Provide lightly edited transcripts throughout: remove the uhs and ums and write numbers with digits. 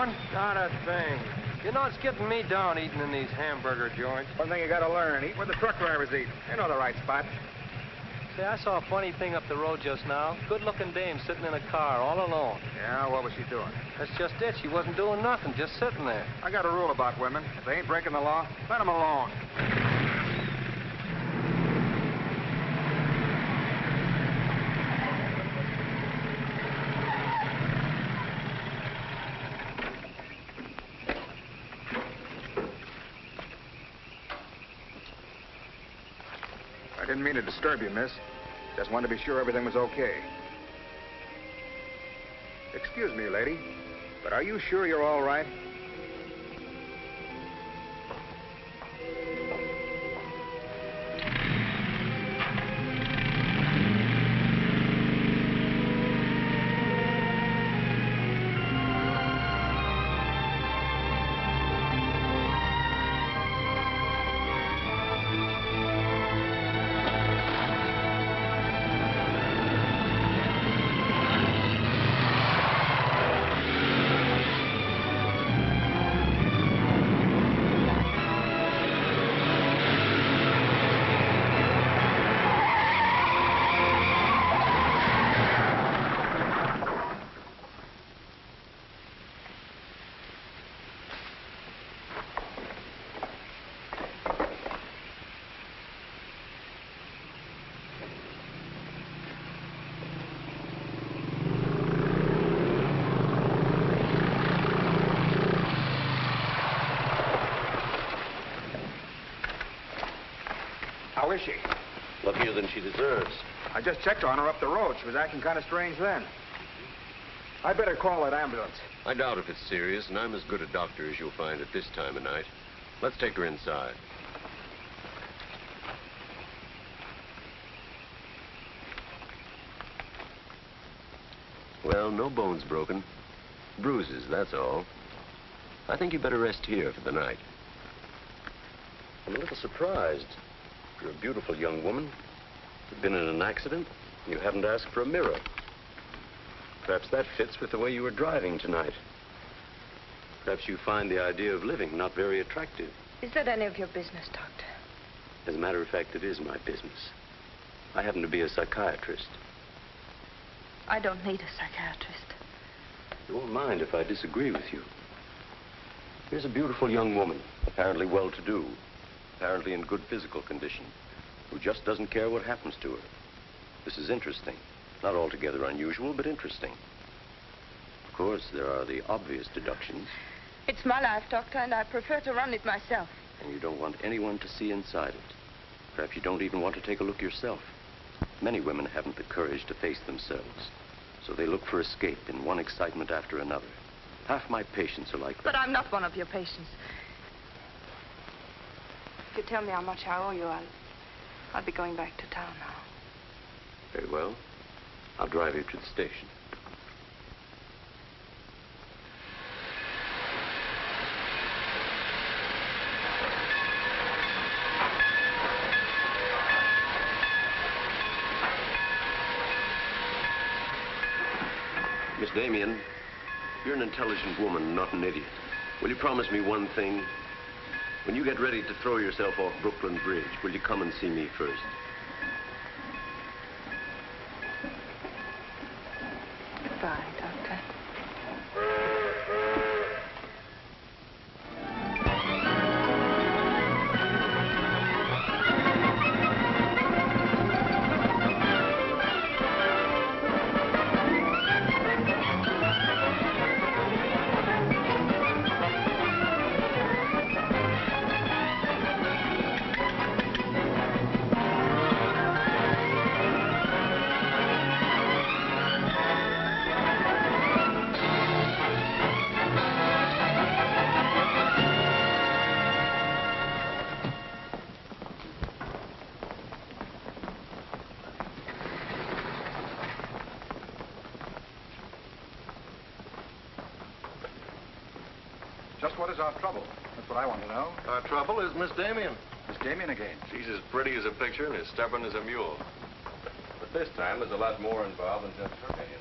going? Not a thing. You know, it's getting me down eating in these hamburger joints. One thing you gotta learn, eat where the truck drivers eat. They know the right spot. Say, I saw a funny thing up the road just now. Good-looking dame sitting in a car all alone. Yeah, what was she doing? That's just it. She wasn't doing nothing, just sitting there. I got a rule about women. If they ain't breaking the law, let them alone. I didn't mean to disturb you, miss. Just wanted to be sure everything was okay. Excuse me, lady, but are you sure you're all right? How is she? Luckier than she deserves. I just checked on her up the road. She was acting kind of strange then. I better call that ambulance. I doubt if it's serious, and I'm as good a doctor as you'll find at this time of night. Let's take her inside. Well, no bones broken. Bruises, that's all. I think you better rest here for the night. I'm a little surprised. You're a beautiful young woman. You've been in an accident. You haven't asked for a mirror. Perhaps that fits with the way you were driving tonight. Perhaps you find the idea of living not very attractive. Is that any of your business, Doctor? As a matter of fact, it is my business. I happen to be a psychiatrist. I don't need a psychiatrist. You won't mind if I disagree with you. Here's a beautiful young woman, apparently well-to-do, apparently in good physical condition, who just doesn't care what happens to her. This is interesting. Not altogether unusual, but interesting. Of course, there are the obvious deductions. It's my life, Doctor, and I prefer to run it myself. And you don't want anyone to see inside it. Perhaps you don't even want to take a look yourself. Many women haven't the courage to face themselves, so they look for escape in one excitement after another. Half my patients are like that. But I'm not one of your patients. If you tell me how much I owe you, I'll be going back to town now. Very well. I'll drive you to the station. Miss Damien, you're an intelligent woman, not an idiot. Will you promise me one thing? When you get ready to throw yourself off Brooklyn Bridge, will you come and see me first? Goodbye, Doctor. Just what is our trouble? That's what I want to know. Our trouble is Miss Damien. Miss Damien again. She's as pretty as a picture and as stubborn as a mule. But this time, there's a lot more involved than just her opinion.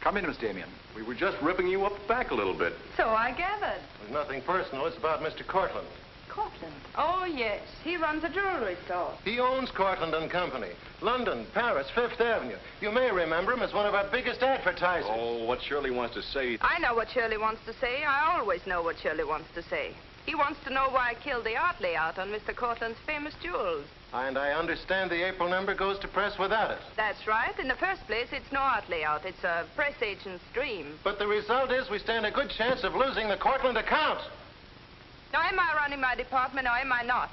Come in, Miss Damien. We were just ripping you up back a little bit. So I gathered. There's nothing personal. It's about Mr. Cortland. Cortland? Oh, yes. He runs a jewelry store. He owns Cortland and Company. London, Paris, Fifth Avenue. You may remember him as one of our biggest advertisers. Oh, what Shirley wants to say. I know what Shirley wants to say. I always know what Shirley wants to say. He wants to know why I killed the art layout on Mr. Cortland's famous jewels. And I understand the April number goes to press without it. That's right. In the first place, it's no art layout. It's a press agent's dream. But the result is we stand a good chance of losing the Cortland account. Now, am I running my department or am I not?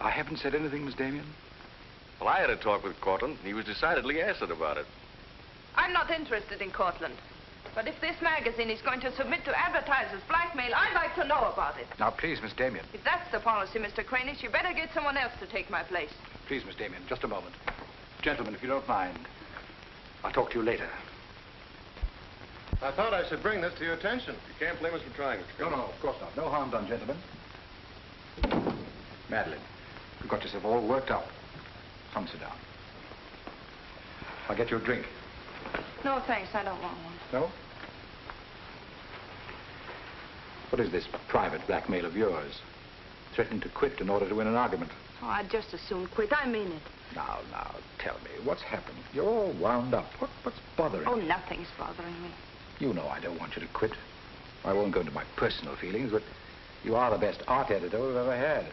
I haven't said anything, Miss Damien. Well, I had a talk with Cortland. He was decidedly acid about it. I'm not interested in Cortland. But if this magazine is going to submit to advertisers' blackmail, I'd like to know about it. Now, please, Miss Damien. If that's the policy, Mr. Cranish, you better get someone else to take my place. Please, Miss Damien, just a moment. Gentlemen, if you don't mind, I'll talk to you later. I thought I should bring this to your attention. You can't blame us for trying, Mr. No, of course not. No harm done, gentlemen. Madeline, you've got yourself all worked up. Come, sit down. I'll get you a drink. No, thanks. I don't want one. No? What is this private blackmail of yours? Threatening to quit in order to win an argument. Oh, I'd just as soon quit. I mean it. Now, tell me, what's happened? You're all wound up. What's bothering Oh, you? nothing's bothering me. You know I don't want you to quit. I won't go into my personal feelings, but you are the best art editor we've ever had.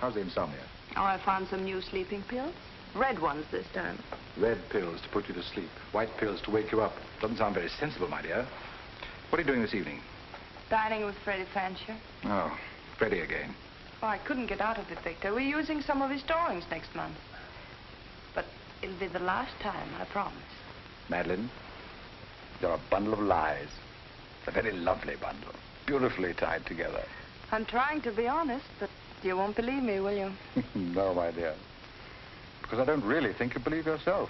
How's the insomnia? Oh, I found some new sleeping pills. Red ones this time. Red pills to put you to sleep. White pills to wake you up. Doesn't sound very sensible, my dear. What are you doing this evening? Dining with Freddie Fancher. Oh, Freddie again. Oh, I couldn't get out of it, Victor. We're using some of his drawings next month. But it'll be the last time, I promise. Madeline, you're a bundle of lies. A very lovely bundle. Beautifully tied together. I'm trying to be honest, but you won't believe me, will you? No, my dear. Because I don't really think you believe yourself.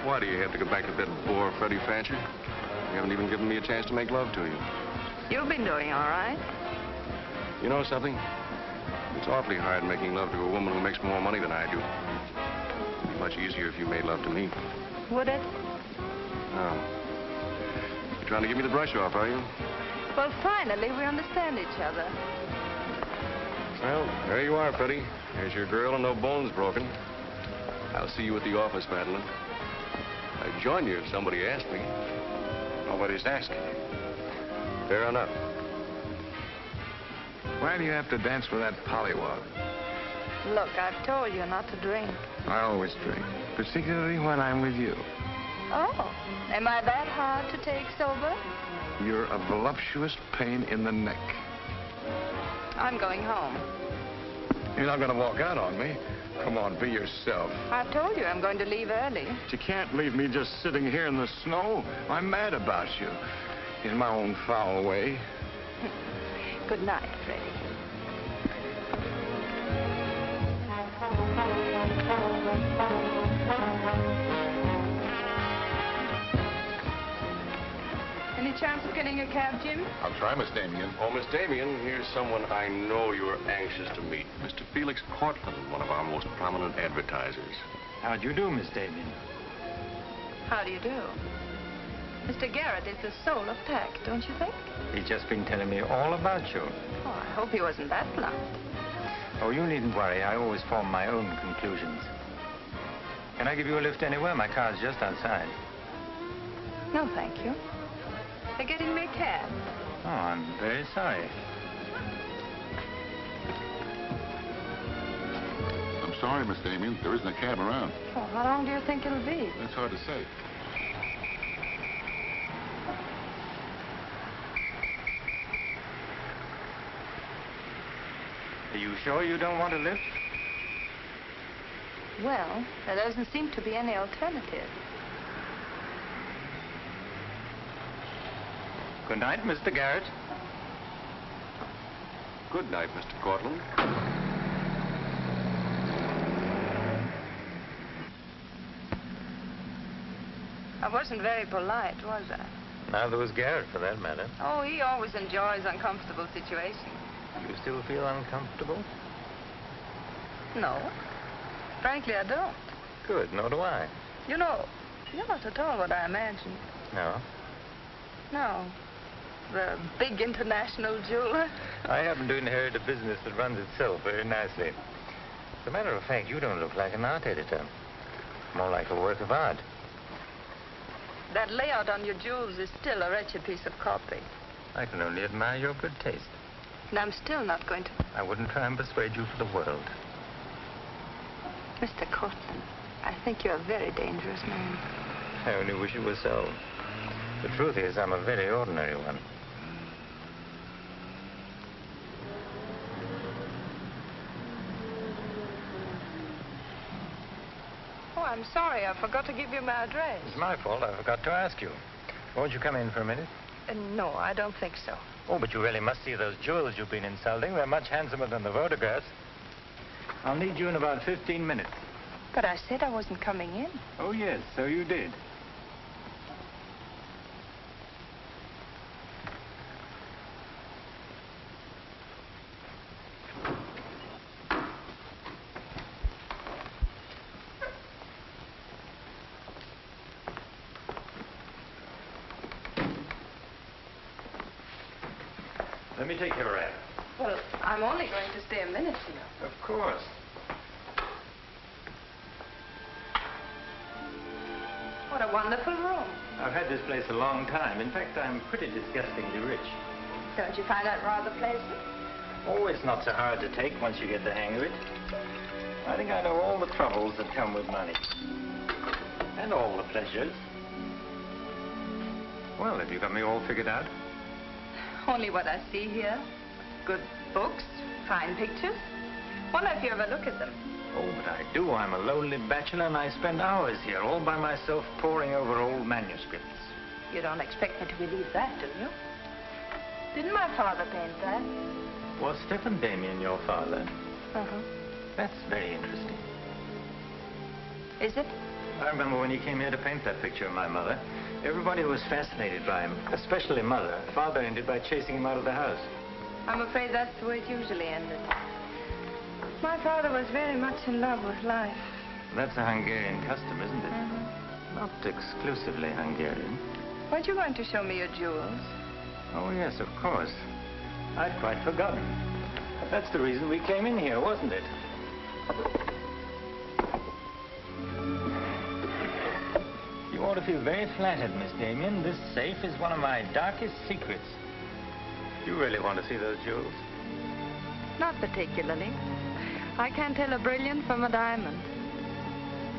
Why do you have to go back to that bore, Freddie Fancher? You haven't even given me a chance to make love to you. You've been doing all right. You know something? It's awfully hard making love to a woman who makes more money than I do. It'd be much easier if you made love to me. Would it? Oh. You're trying to give me the brush off, are you? Well, finally, we understand each other. Well, there you are, Freddie. There's your girl and no bones broken. I'll see you at the office, Madeline. I'd join you if somebody asked me. Nobody's asking. Fair enough. Why do you have to dance with that pollywog? Look, I've told you not to drink. I always drink, particularly when I'm with you. Oh, am I that hard to take sober? You're a voluptuous pain in the neck. I'm going home. You're not going to walk out on me. Come on, be yourself. I've told you I'm going to leave early. But you can't leave me just sitting here in the snow. I'm mad about you. In my own foul way. Good night, Freddie. Any chance of getting a cab, Jim? I'll try, Miss Damien. Oh, Miss Damien, here's someone I know you're anxious to meet. Mr. Felix Cortland, one of our most prominent advertisers. How do you do, Miss Damien? How do you do? Mr. Garrett is the soul of tact, don't you think? He's just been telling me all about you. Oh, I hope he wasn't that blunt. Oh, you needn't worry. I always form my own conclusions. Can I give you a lift anywhere? My car's just outside. No, thank you. They're getting me a cab. Oh, I'm very sorry. I'm sorry, Miss Damien. There isn't a cab around. Oh, how long do you think it'll be? That's hard to say. Are you sure you don't want a lift? Well, there doesn't seem to be any alternative. Good night, Mr. Garrett. Good night, Mr. Cortland. I wasn't very polite, was I? Neither was Garrett, for that matter. Oh, he always enjoys uncomfortable situations. You still feel uncomfortable? No. Frankly, I don't. Good, nor do I. You know, you're not at all what I imagined. No? No. The big international jeweler. I happen to inherit a business that runs itself very nicely. As a matter of fact, you don't look like an art editor. More like a work of art. That layout on your jewels is still a wretched piece of copy. I can only admire your good taste. And I'm still not going to... I wouldn't try and persuade you for the world. Mr. Cortland, I think you're a very dangerous man. I only wish it were so. The truth is, I'm a very ordinary one. Oh, I'm sorry. I forgot to give you my address. It's my fault. I forgot to ask you. Won't you come in for a minute? No, I don't think so. Oh, but you really must see those jewels you've been insulting. They're much handsomer than the photographs. I'll need you in about 15 minutes. But I said I wasn't coming in. Oh, yes, so you did. Let me take your wrap. Well, I'm only going to stay a minute, you know. Of course. What a wonderful room. I've had this place a long time. In fact, I'm pretty disgustingly rich. Don't you find that rather pleasant? Oh, it's not so hard to take once you get the hang of it. I think I know all the troubles that come with money. And all the pleasures. Well, have you got me all figured out? Only what I see here. Good books, fine pictures. Wonder if you ever look at them. Oh, but I do. I'm a lonely bachelor, and I spend hours here all by myself poring over old manuscripts. You don't expect me to believe that, do you? Didn't my father paint that? Was Stephen Damien your father? Uh-huh. That's very interesting. Is it? I remember when he came here to paint that picture of my mother. Everybody was fascinated by him, especially Mother. Father ended by chasing him out of the house. I'm afraid that's the way it usually ended. My father was very much in love with life. That's a Hungarian custom, isn't it? Not exclusively Hungarian. Weren't you going to show me your jewels? Oh, yes, of course. I'd quite forgotten. That's the reason we came in here, wasn't it? You ought to feel very flattered, Miss Damien. This safe is one of my darkest secrets. You really want to see those jewels? Not particularly. I can't tell a brilliant from a diamond.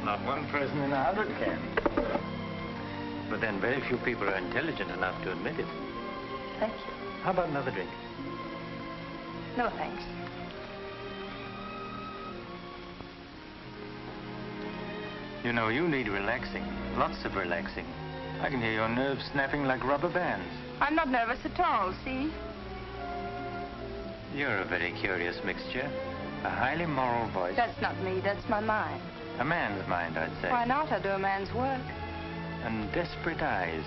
Not one person in 100 can. But then very few people are intelligent enough to admit it. Thank you. How about another drink? No, thanks. You know, you need relaxing. Lots of relaxing. I can hear your nerves snapping like rubber bands. I'm not nervous at all, see? You're a very curious mixture. A highly moral voice. That's not me, that's my mind. A man's mind, I'd say. Why not? I do a man's work. And desperate eyes.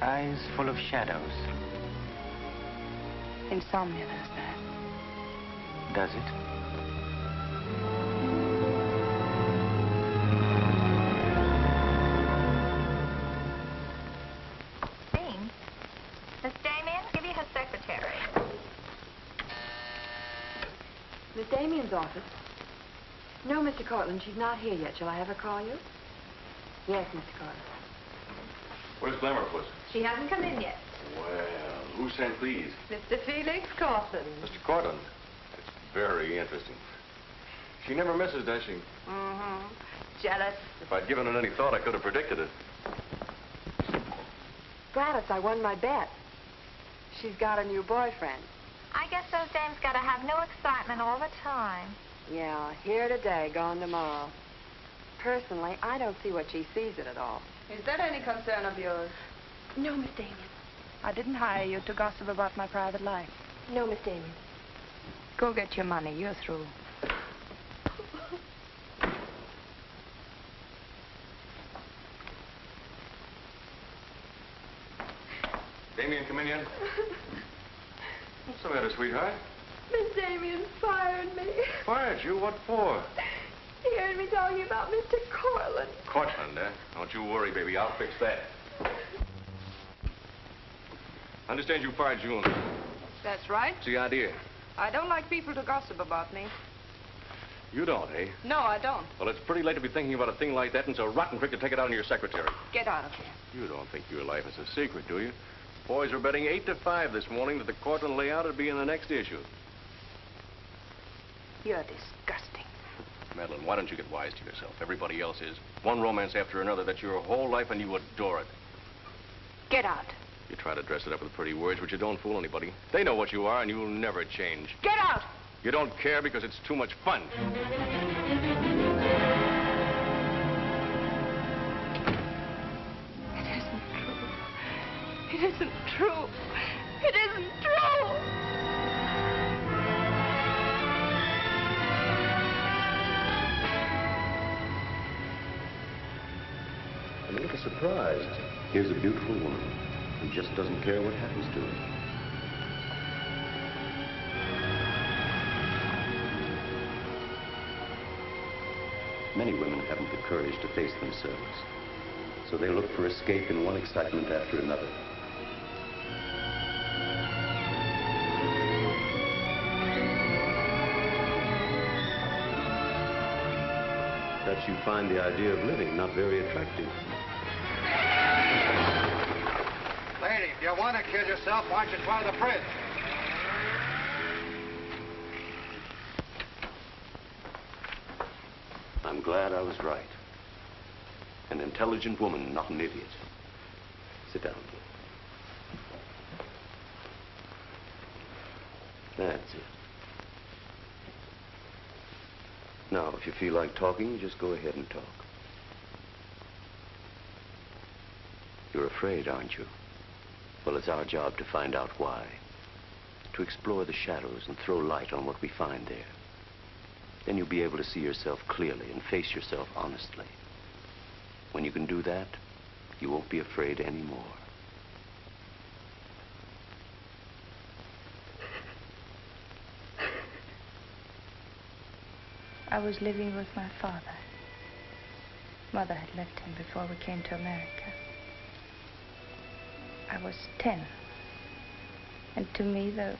Eyes full of shadows. Insomnia does that. Does it? Miss Damien, give you her secretary. Miss Damien's office? No, Mr. Cortland, she's not here yet. Shall I have her call you? Yes, Mr. Cortland. Where's Glamourpuss? She hasn't come in yet. Well, who sent these? Mr. Felix Cortland. Mr. Cortland. It's very interesting. She never misses, does she? Mm-hmm. Jealous. If I'd given it any thought, I could have predicted it. Gladys, I won my bet. She's got a new boyfriend. I guess those dames gotta have new excitement all the time. Yeah, here today, gone tomorrow. Personally, I don't see what she sees in it all. Is that any concern of yours? No, Miss Damien. I didn't hire you to gossip about my private life. No, Miss Damien. Go get your money. You're through. Damien, come in here. What's the matter, sweetheart? Miss Damien fired me. Fired you? What for? He heard me talking about Mr. Cortland. Cortland, eh? Don't you worry, baby. I'll fix that. I understand you fired June. That's right. What's the idea? I don't like people to gossip about me. You don't, eh? No, I don't. Well, it's pretty late to be thinking about a thing like that, and it's a rotten trick to take it out on your secretary. Get out of here. You don't think your life is a secret, do you? Boys were betting 8 to 5 this morning that the Cortland layout would be in the next issue. You're disgusting. Madeline, why don't you get wise to yourself? Everybody else is. One romance after another. That's your whole life, and you adore it. Get out. You try to dress it up with pretty words, but you don't fool anybody. They know what you are, and you'll never change. Get out! You don't care because it's too much fun. It isn't true. It isn't true. It isn't true! I'm a little surprised. Here's a beautiful woman who just doesn't care what happens to her. Many women haven't the courage to face themselves, so they look for escape in one excitement after another. Perhaps you find the idea of living not very attractive. Lady, if you want to kill yourself, why don't you try the fridge? I'm glad I was right. An intelligent woman, not an idiot. Sit down. That's it. Now, if you feel like talking, just go ahead and talk. You're afraid, aren't you? Well, it's our job to find out why. To explore the shadows and throw light on what we find there. Then you'll be able to see yourself clearly and face yourself honestly. When you can do that, you won't be afraid anymore. I was living with my father. Mother had left him before we came to America. I was 10. And to me, the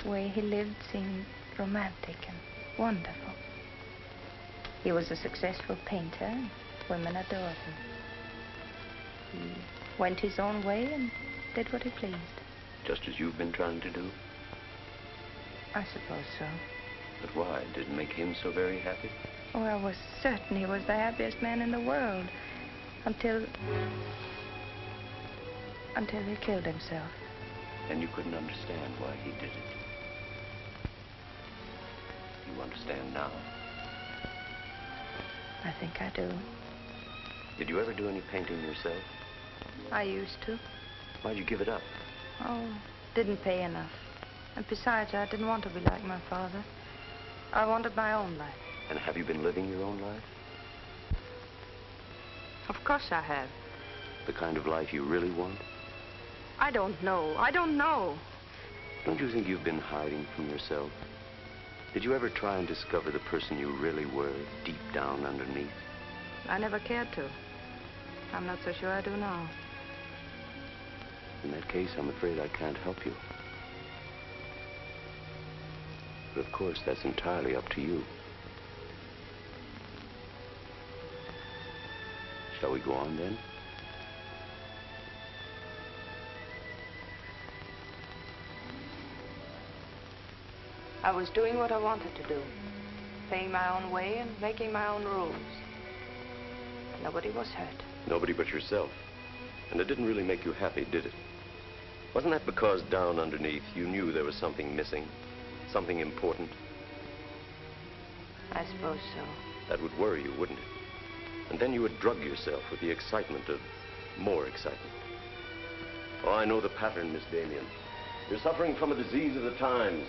way he lived seemed romantic and wonderful. He was a successful painter, and women adored him. He went his own way and did what he pleased. Just as you've been trying to do? I suppose so. But why? Did it make him so very happy? Oh, I was certain he was the happiest man in the world. Until he killed himself. And you couldn't understand why he did it. You understand now? I think I do. Did you ever do any painting yourself? I used to. Why'd you give it up? Oh, didn't pay enough. And besides, I didn't want to be like my father. I wanted my own life. And have you been living your own life? Of course I have. The kind of life you really want? I don't know. I don't know. Don't you think you've been hiding from yourself? Did you ever try and discover the person you really were, deep down underneath? I never cared to. I'm not so sure I do now. In that case, I'm afraid I can't help you. But of course, that's entirely up to you. Shall we go on then? I was doing what I wanted to do. Paying my own way and making my own rules. Nobody was hurt. Nobody but yourself. And it didn't really make you happy, did it? Wasn't that because down underneath you knew there was something missing? Something important? I suppose so. That would worry you, wouldn't it? And then you would drug yourself with the excitement of more excitement. Oh, I know the pattern, Miss Damien. You're suffering from a disease of the times.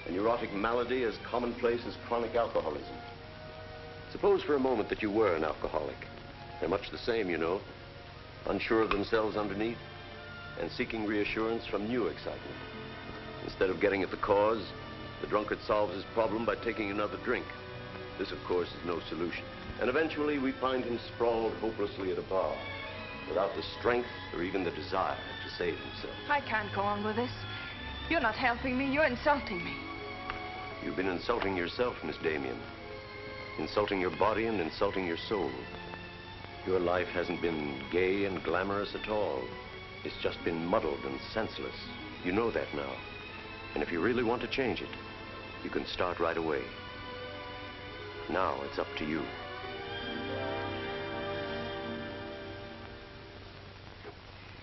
A neurotic malady as commonplace as chronic alcoholism. Suppose for a moment that you were an alcoholic. They're much the same, you know. Unsure of themselves underneath. and seeking reassurance from new excitement. Instead of getting at the cause, the drunkard solves his problem by taking another drink. This, of course, is no solution. And eventually, we find him sprawled hopelessly at a bar, without the strength or even the desire to save himself. I can't go on with this. You're not helping me. You're insulting me. You've been insulting yourself, Miss Damien. Insulting your body and insulting your soul. Your life hasn't been gay and glamorous at all. It's just been muddled and senseless. You know that now. And if you really want to change it, you can start right away. Now it's up to you.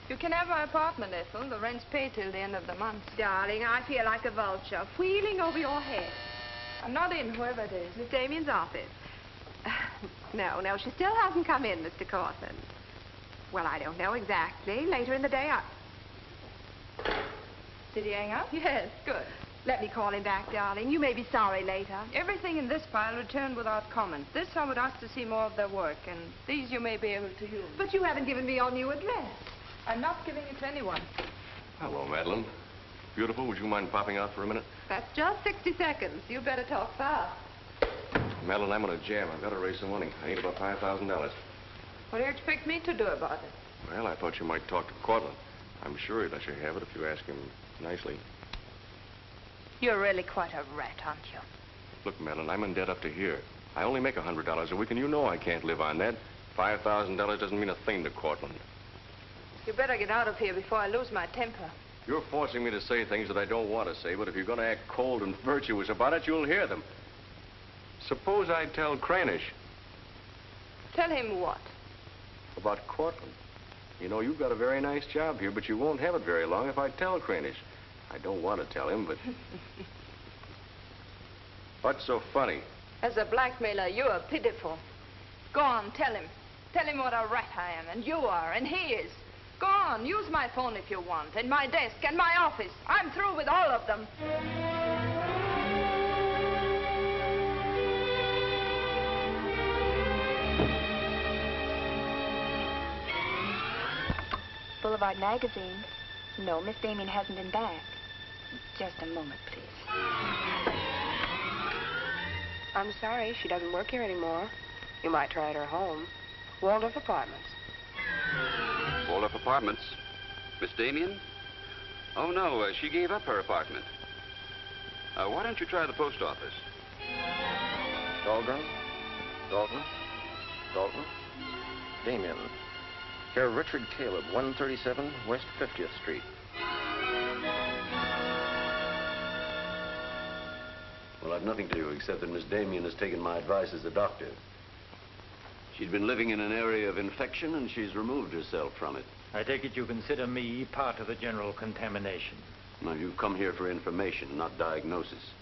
You can have my apartment, Ethel. The rent's paid till the end of the month. Darling, I feel like a vulture wheeling over your head. I'm not in, whoever it is. Miss Damien's office. No, she still hasn't come in, Mr. Cortland. Well, I don't know exactly. Later in the day, Did he hang up? Yes. Good. Let me call him back, darling. You may be sorry later. Everything in this file returned without comment. This I would ask to see more of their work, and these you may be able to use. But you haven't given me your new address. I'm not giving it to anyone. Hello, Madeline. Beautiful, would you mind popping out for a minute? That's just 60 seconds. You better talk fast. Madeline, I'm on a jam. I've got to raise some money. I need about $5,000. What do you expect me to do about it? Well, I thought you might talk to Cortland. I'm sure he'd let you have it if you ask him nicely. You're really quite a rat, aren't you? Look, Madeline, I'm in debt up to here. I only make $100 a week, and you know I can't live on that. $5,000 doesn't mean a thing to Cortland. You better get out of here before I lose my temper. You're forcing me to say things that I don't want to say, but if you're going to act cold and virtuous about it, you'll hear them. Suppose I tell Cranish. Tell him what? About Cortland. You know, you've got a very nice job here, but you won't have it very long if I tell Cranish. I don't want to tell him, but... What's so funny? As a blackmailer, you are pitiful. Go on, tell him. Tell him what a rat I am, and you are, and he is. Go on, use my phone if you want, and my desk, and my office. I'm through with all of them. Boulevard Magazine. No, Miss Damien hasn't been back. Just a moment, please. I'm sorry, she doesn't work here anymore. You might try at her home. Waldorf Apartments. Waldorf Apartments? Miss Damien? Oh, no, she gave up her apartment. Why don't you try the post office? Dahlgren? Dalton? Dalton? Damien. Herr Richard Caleb, 137 West 50th Street. Well, I've nothing to do except that Miss Damien has taken my advice as a doctor. She'd been living in an area of infection, and she's removed herself from it. I take it you consider me part of the general contamination. Now, you've come here for information, not diagnosis.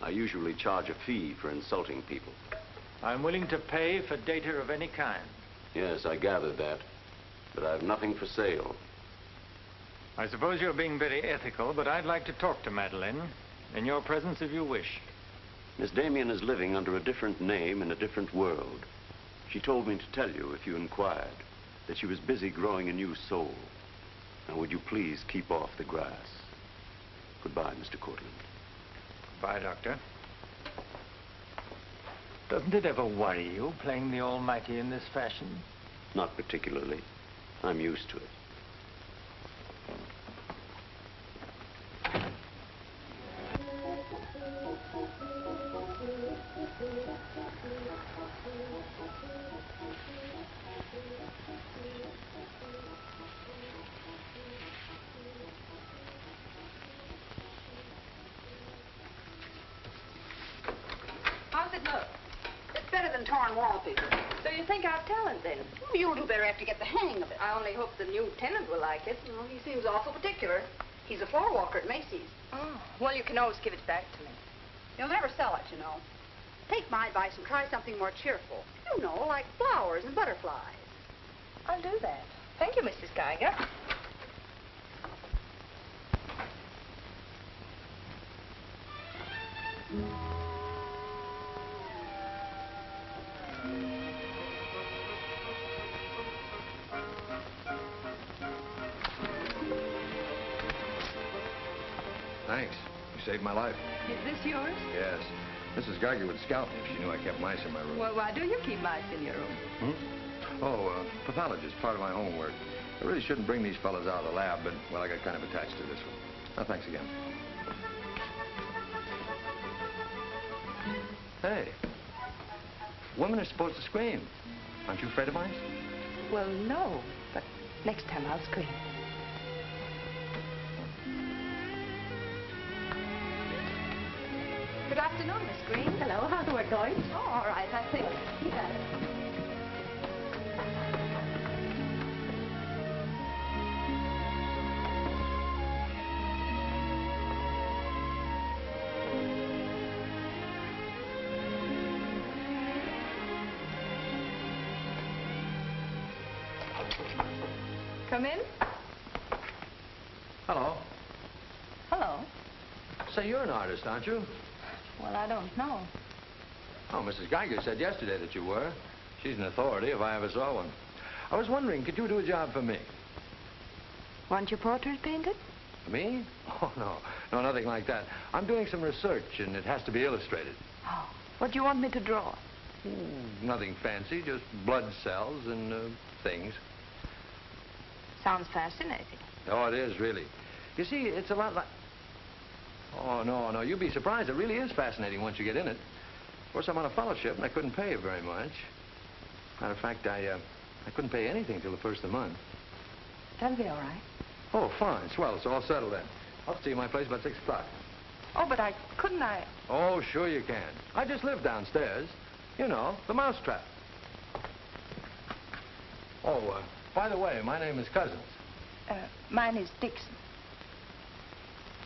I usually charge a fee for insulting people. I'm willing to pay for data of any kind. Yes, I gathered that. But I've nothing for sale. I suppose you're being very ethical, but I'd like to talk to Madeline. In your presence, if you wish. Miss Damien is living under a different name in a different world. She told me to tell you, if you inquired, that she was busy growing a new soul. Now, would you please keep off the grass? Goodbye, Mr. Cortland. Bye, Doctor. Doesn't it ever worry you, playing the almighty in this fashion? Not particularly. I'm used to it. How's it look? It's better than torn wallpaper. So you think I'll tell him then? You'll do better after you get the hang of it. I only hope the new tenant will like it. Well, he seems awful particular. He's a floor walker at Macy's. Oh, well, you can always give it back to me. He'll never sell it, you know. Take my advice and try something more cheerful. You know, like flowers and butterflies. I'll do that. Thank you, Mrs. Geiger. Thanks. You saved my life. Is this yours? Yes. Mrs. Geiger would scalp me if she knew I kept mice in my room. Well, why do you keep mice in your room? Oh, pathologist, part of my homework. I really shouldn't bring these fellas out of the lab, but, well, I got kind of attached to this one. Oh, thanks again. Hey, women are supposed to scream. Aren't you afraid of mice? Well, no, but next time I'll scream. Good afternoon, Miss Green. Hello, how's the work going? Oh, all right, I think. Yes. Come in. Hello. Hello. Say, you're an artist, aren't you? Well, I don't know. Oh, Mrs. Geiger said yesterday that you were. She's an authority if I ever saw one. I was wondering, could you do a job for me? Want your portrait painted? Me? Oh, no. No, nothing like that. I'm doing some research, and it has to be illustrated. Oh, what do you want me to draw? Nothing fancy, just blood cells and things. Sounds fascinating. Oh, it is, really. You see, it's a lot like... Oh, no, you'd be surprised. It really is fascinating once you get in it. Of course, I'm on a fellowship, and I couldn't pay you very much. Matter of fact, I couldn't pay anything till the first of the month. That'll be all right. Oh, fine. Swell. It's all settled then. I'll see you at my place about 6 o'clock. Oh, but couldn't I? Oh, sure you can. I just live downstairs. You know, the mousetrap. Oh, by the way, my name is Cousins. Mine is Dixon.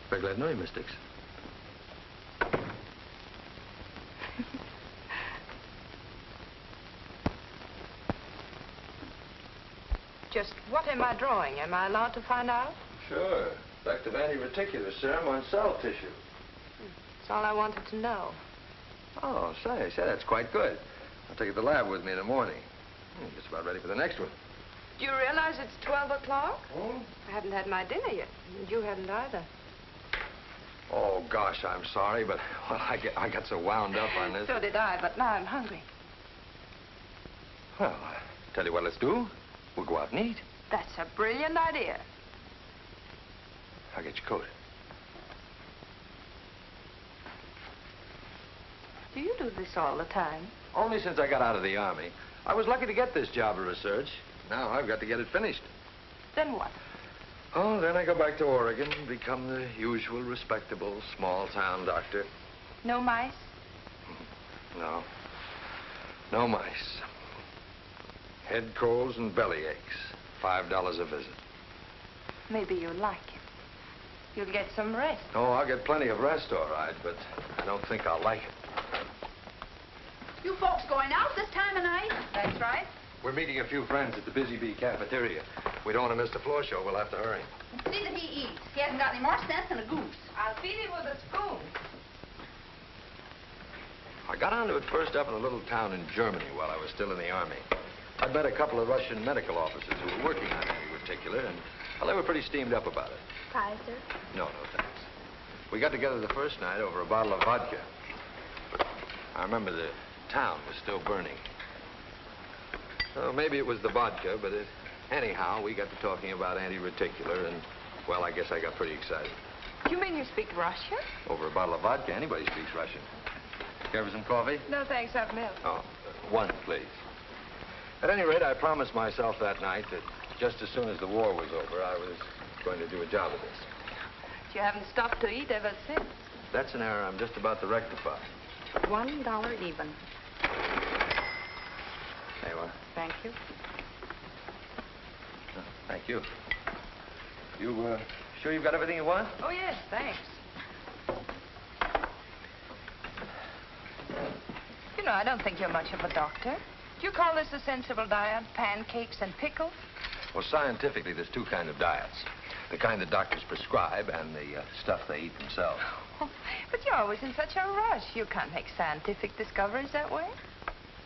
Very glad to know you, Miss Dixon. Just what am I drawing? Am I allowed to find out? Sure. Effective anti-reticular serum on cell tissue. That's all I wanted to know. Oh, say, that's quite good. I'll take it to the lab with me in the morning. Just about ready for the next one. Do you realize it's 12 o'clock? I haven't had my dinner yet. And you haven't either. Oh, gosh, I'm sorry, but well, I got so wound up on this. So did I, but now I'm hungry. Well, tell you what let's do. We'll go out and eat. That's a brilliant idea. I'll get your coat. Do you do this all the time? Only since I got out of the Army. I was lucky to get this job of research. Now I've got to get it finished. Then what? Oh, then I go back to Oregon and become the usual respectable small-town doctor. No mice? No. No mice. Head colds and belly aches. $5 a visit. Maybe you'll like it. You'll get some rest. Oh, I'll get plenty of rest, all right, but I don't think I'll like it. You folks going out this time of night? That's right. We're meeting a few friends at the Busy Bee cafeteria. We don't want to miss the floor show. We'll have to hurry. See that he eats. He hasn't got any more sense than a goose. I'll feed him with a spoon. I got onto it first up in a little town in Germany while I was still in the Army. I met a couple of Russian medical officers who were working on anti-reticular, and well, they were pretty steamed up about it. Pie, sir? No, thanks. We got together the first night over a bottle of vodka. I remember the town was still burning. So maybe it was the vodka, but anyhow, we got to talking about anti-reticular, and, well, I guess I got pretty excited. You mean you speak Russian? Over a bottle of vodka, anybody speaks Russian. Care for some coffee? No, thanks. I've milk. Oh, one, please. At any rate, I promised myself that night that just as soon as the war was over, I was going to do a job of this. You haven't stopped to eat ever since. That's an error I'm just about to rectify. $1 even. There you are. Thank you. Oh, thank you. You, sure you've got everything you want? Oh, yes, thanks. You know, I don't think you're much of a doctor. Do you call this a sensible diet? Pancakes and pickles? Well, scientifically, there's two kinds of diets. The kind that doctors prescribe and the stuff they eat themselves. Oh, but you're always in such a rush. You can't make scientific discoveries that way.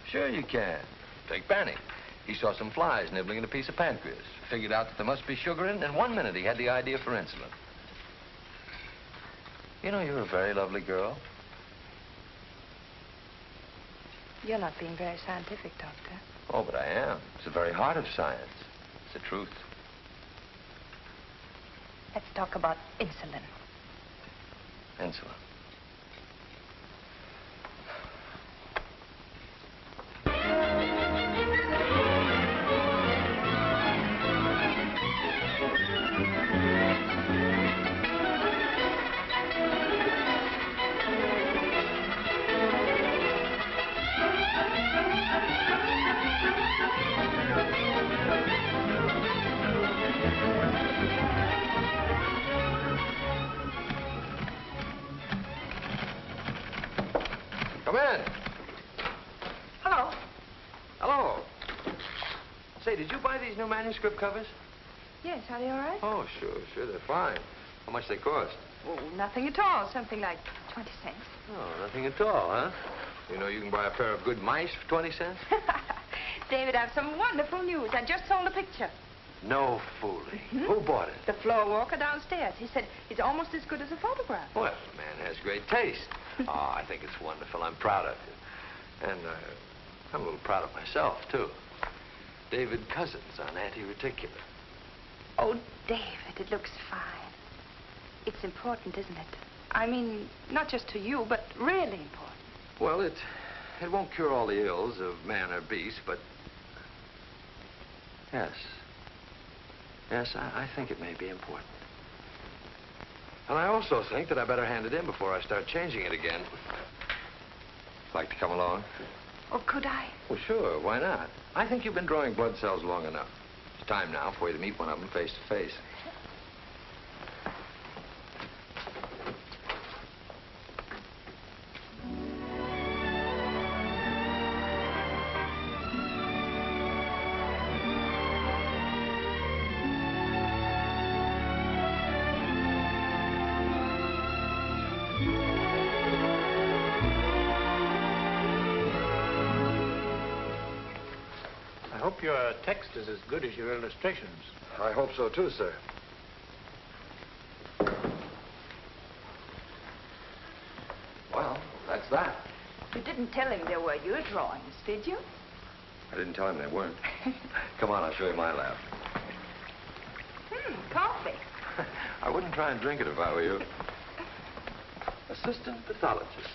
Sure you can. Take Banning. He saw some flies nibbling at a piece of pancreas. Figured out that there must be sugar in it, and in 1 minute he had the idea for insulin. You know, you're a very lovely girl. You're not being very scientific, Doctor. Oh, but I am. It's the very heart of science. It's the truth. Let's talk about insulin. Insulin. Come in. Hello. Hello. Say, did you buy these new manuscript covers? Yes, are they all right? Oh, sure, they're fine. How much they cost? Oh, nothing at all. Something like 20 cents. Oh, nothing at all, huh? You know you can buy a pair of good mice for 20 cents? David, I have some wonderful news. I just sold a picture. No fooling. Who bought it? The floor walker downstairs. He said it's almost as good as a photograph. Well, the man has great taste. Oh, I think it's wonderful. I'm proud of you. And I'm a little proud of myself, too. David Cousins on anti-reticular. Oh, David, it looks fine. It's important, isn't it? I mean, not just to you, but really important. Well, it won't cure all the ills of man or beast, but yes. Yes, I think it may be important. And I also think that I better hand it in before I start changing it again. Like to come along? Oh, could I? Well, sure. Why not? I think you've been drawing blood cells long enough. It's time now for you to meet one of them face to face. I hope your text is as good as your illustrations. I hope so, too, sir. Well, that's that. You didn't tell him they were your drawings, did you? I didn't tell him they weren't. Come on, I'll show you my lab. Coffee. I wouldn't try and drink it if I were you. Assistant pathologist.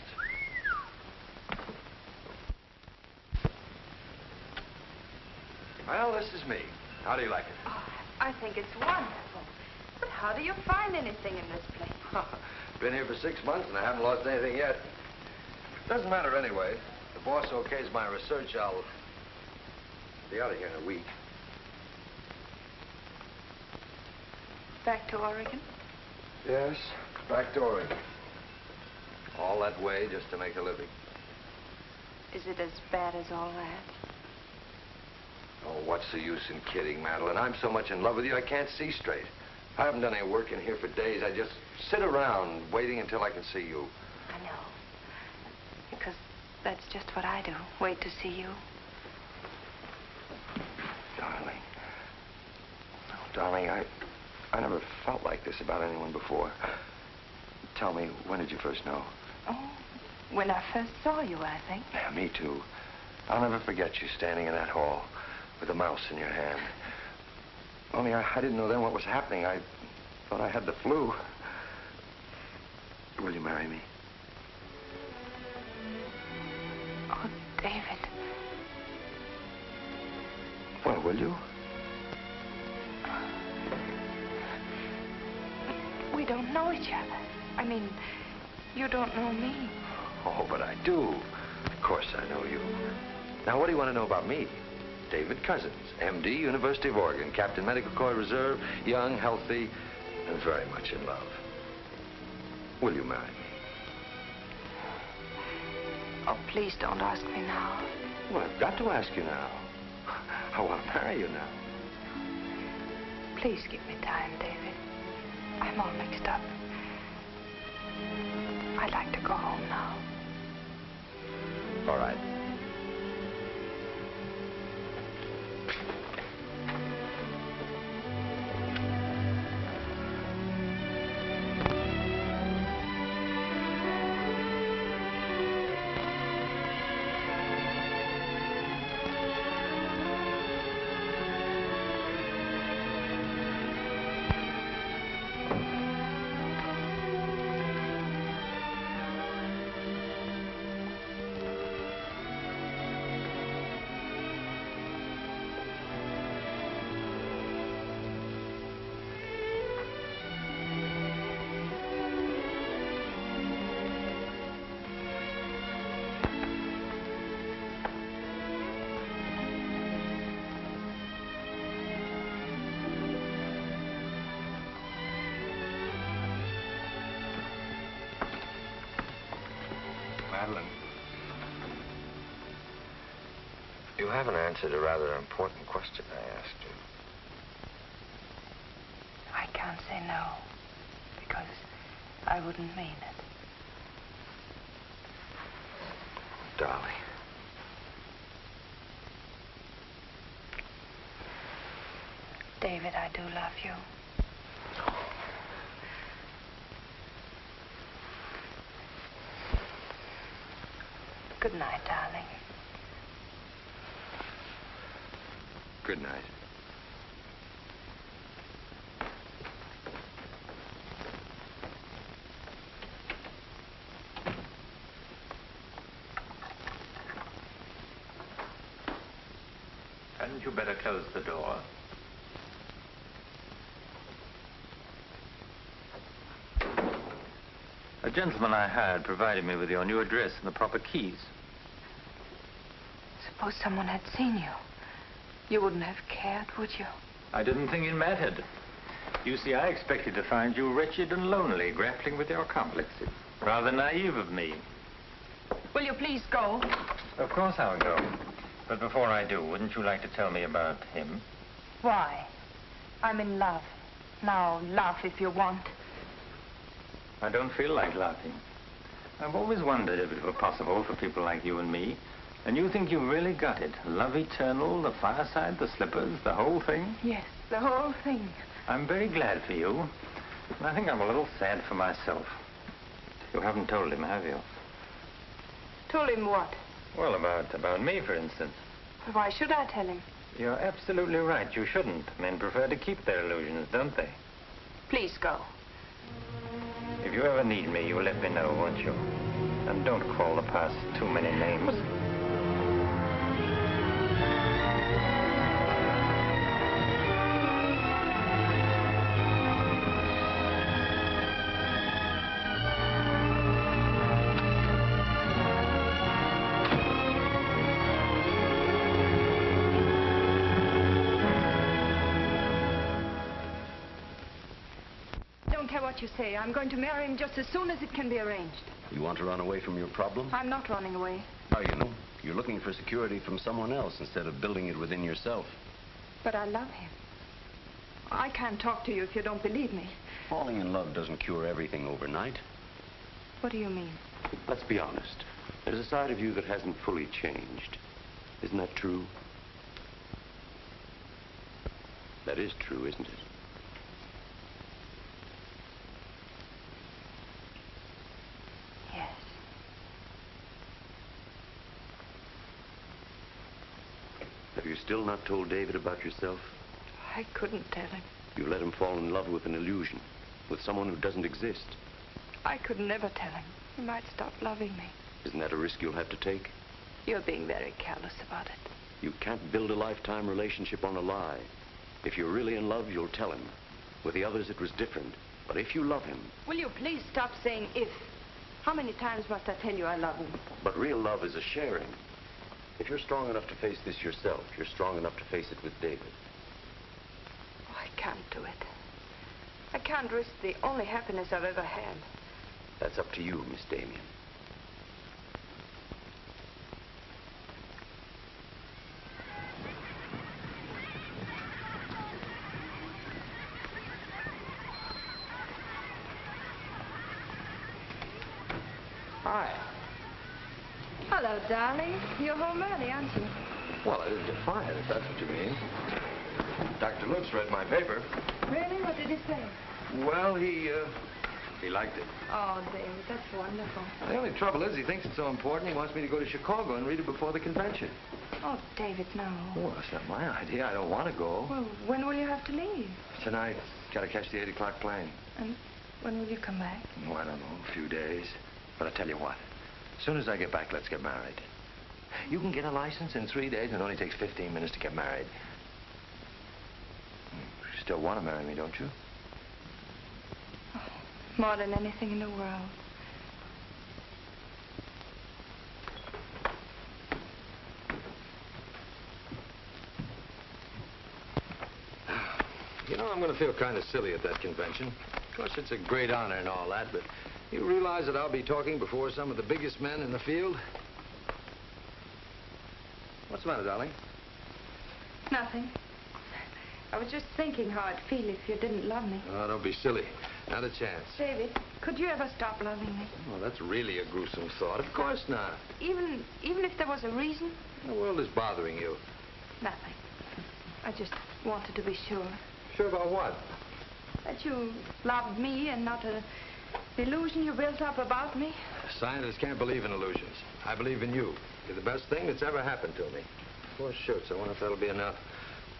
Well, this is me. How do you like it? Oh, I think it's wonderful. But how do you find anything in this place? Been here for 6 months and I haven't lost anything yet. Doesn't matter anyway. If the boss okays my research, I'll be out of here in a week. Back to Oregon? Yes, back to Oregon. All that way just to make a living. Is it as bad as all that? Oh, what's the use in kidding, Madeline? I'm so much in love with you, I can't see straight. I haven't done any work in here for days. I just sit around waiting until I can see you. I know. Because that's just what I do. Wait to see you. Darling. Oh, darling, I never felt like this about anyone before. Tell me, when did you first know? Oh, when I first saw you, I think. Yeah, me too. I'll never forget you standing in that hall with a mouse in your hand. Only I didn't know then what was happening. I thought I had the flu. Will you marry me? Oh, David. Well, will you? We don't know each other. I mean, you don't know me. Oh, but I do. Of course I know you. Now, what do you want to know about me? David Cousins, M.D., University of Oregon, Captain Medical Corps Reserve, young, healthy, and very much in love. Will you marry me? Oh, please don't ask me now. Well, I've got to ask you now. I want to marry you now. Please give me time, David. I'm all mixed up. I'd like to go home now. All right. Madeline. You haven't answered a rather important question I asked you. I can't say no, because I wouldn't mean it. Darling. David, I do love you. Good night, darling. Good night. Hadn't you better close the door? A gentleman I hired provided me with your new address and the proper keys. Suppose someone had seen you. You wouldn't have cared, would you? I didn't think it mattered. You see, I expected to find you wretched and lonely, grappling with your complexes. Rather naive of me. Will you please go? Of course I'll go. But before I do, wouldn't you like to tell me about him? Why? I'm in love. Now, laugh if you want. I don't feel like laughing. I've always wondered if it were possible for people like you and me. And you think you've really got it? Love eternal, the fireside, the slippers, the whole thing? Yes, the whole thing. I'm very glad for you. And I think I'm a little sad for myself. You haven't told him, have you? Told him what? Well, about me, for instance. Why should I tell him? You're absolutely right. You shouldn't. Men prefer to keep their illusions, don't they? Please go. If you ever need me, you'll let me know, won't you? And don't call the past too many names. You say. I'm going to marry him just as soon as it can be arranged. You want to run away from your problem? I'm not running away. Are you? You're looking for security from someone else instead of building it within yourself. But I love him. I can't talk to you if you don't believe me. Falling in love doesn't cure everything overnight. What do you mean? Let's be honest. There's a side of you that hasn't fully changed. Isn't that true? That is true, isn't it? Have you still not told David about yourself? I couldn't tell him. You let him fall in love with an illusion, with someone who doesn't exist. I could never tell him. He might stop loving me. Isn't that a risk you'll have to take? You're being very careless about it. You can't build a lifetime relationship on a lie. If you're really in love, you'll tell him. With the others, it was different. But if you love him... Will you please stop saying if? How many times must I tell you I love him? But real love is a sharing. If you're strong enough to face this yourself, you're strong enough to face it with David. Oh, I can't do it. I can't risk the only happiness I've ever had. That's up to you, Miss Damien. Hi. Hello, darling. You're home early, aren't you? Well, I didn't get fired, if that's what you mean. Dr. Lutz read my paper. Really? What did he say? Well, he liked it. Oh, David, that's wonderful. The only trouble is he thinks it's so important he wants me to go to Chicago and read it before the convention. Oh, David, no. Well, that's not my idea. I don't want to go. Well, when will you have to leave? Tonight. Got to catch the 8 o'clock plane. And when will you come back? Oh, I don't know. A few days. But I tell you what. As soon as I get back, let's get married. You can get a license in 3 days, and it only takes 15 minutes to get married. You still want to marry me, don't you? Oh, more than anything in the world. You know, I'm going to feel kind of silly at that convention. Of course, it's a great honor and all that, but You realize that I'll be talking before some of the biggest men in the field? What's the matter, darling? Nothing. I was just thinking how I'd feel if you didn't love me. Oh, don't be silly. Not a chance. David, could you ever stop loving me? Oh, that's really a gruesome thought. Of course not. Even if there was a reason? The world is bothering you. Nothing. I just wanted to be sure. Sure about what? That you loved me and not an illusion you built up about me. Scientists can't believe in illusions. I believe in you. You're the best thing that's ever happened to me. 4 shirts. I wonder if that'll be enough.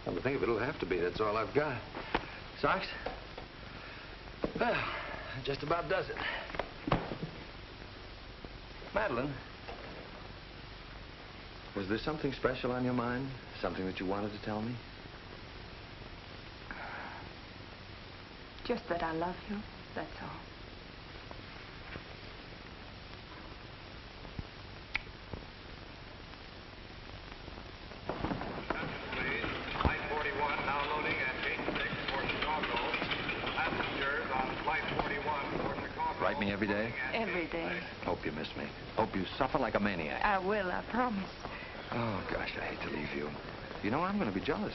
Come to think of it, it'll have to be. That's all I've got. Socks? Well, that just about does it. Madeline, was there something special on your mind? Something that you wanted to tell me? Just that I love you, that's all. Write me every day? Every day. Hope you miss me. Hope you suffer like a maniac. I will, I promise. Oh, gosh, I hate to leave you. You know, I'm going to be jealous.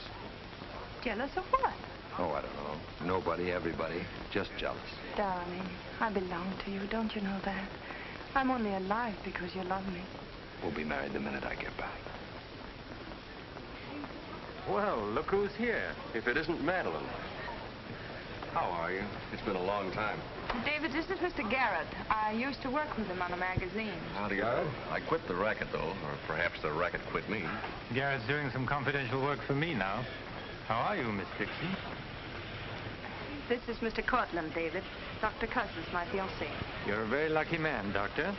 Jealous of what? Oh, I don't know. Nobody, everybody. Just jealous. Darling, I belong to you, don't you know that? I'm only alive because you love me. We'll be married the minute I get back. Well, look who's here. If it isn't Madeline. How are you? It's been a long time. David, this is Mr. Garrett. I used to work with him on a magazine. Howdy, Garrett. I quit the racket, though. Or perhaps the racket quit me. Garrett's doing some confidential work for me now. How are you, Miss Dixon? This is Mr. Cortland, David. Dr. Cuss is my fiancé. You're a very lucky man, Doctor.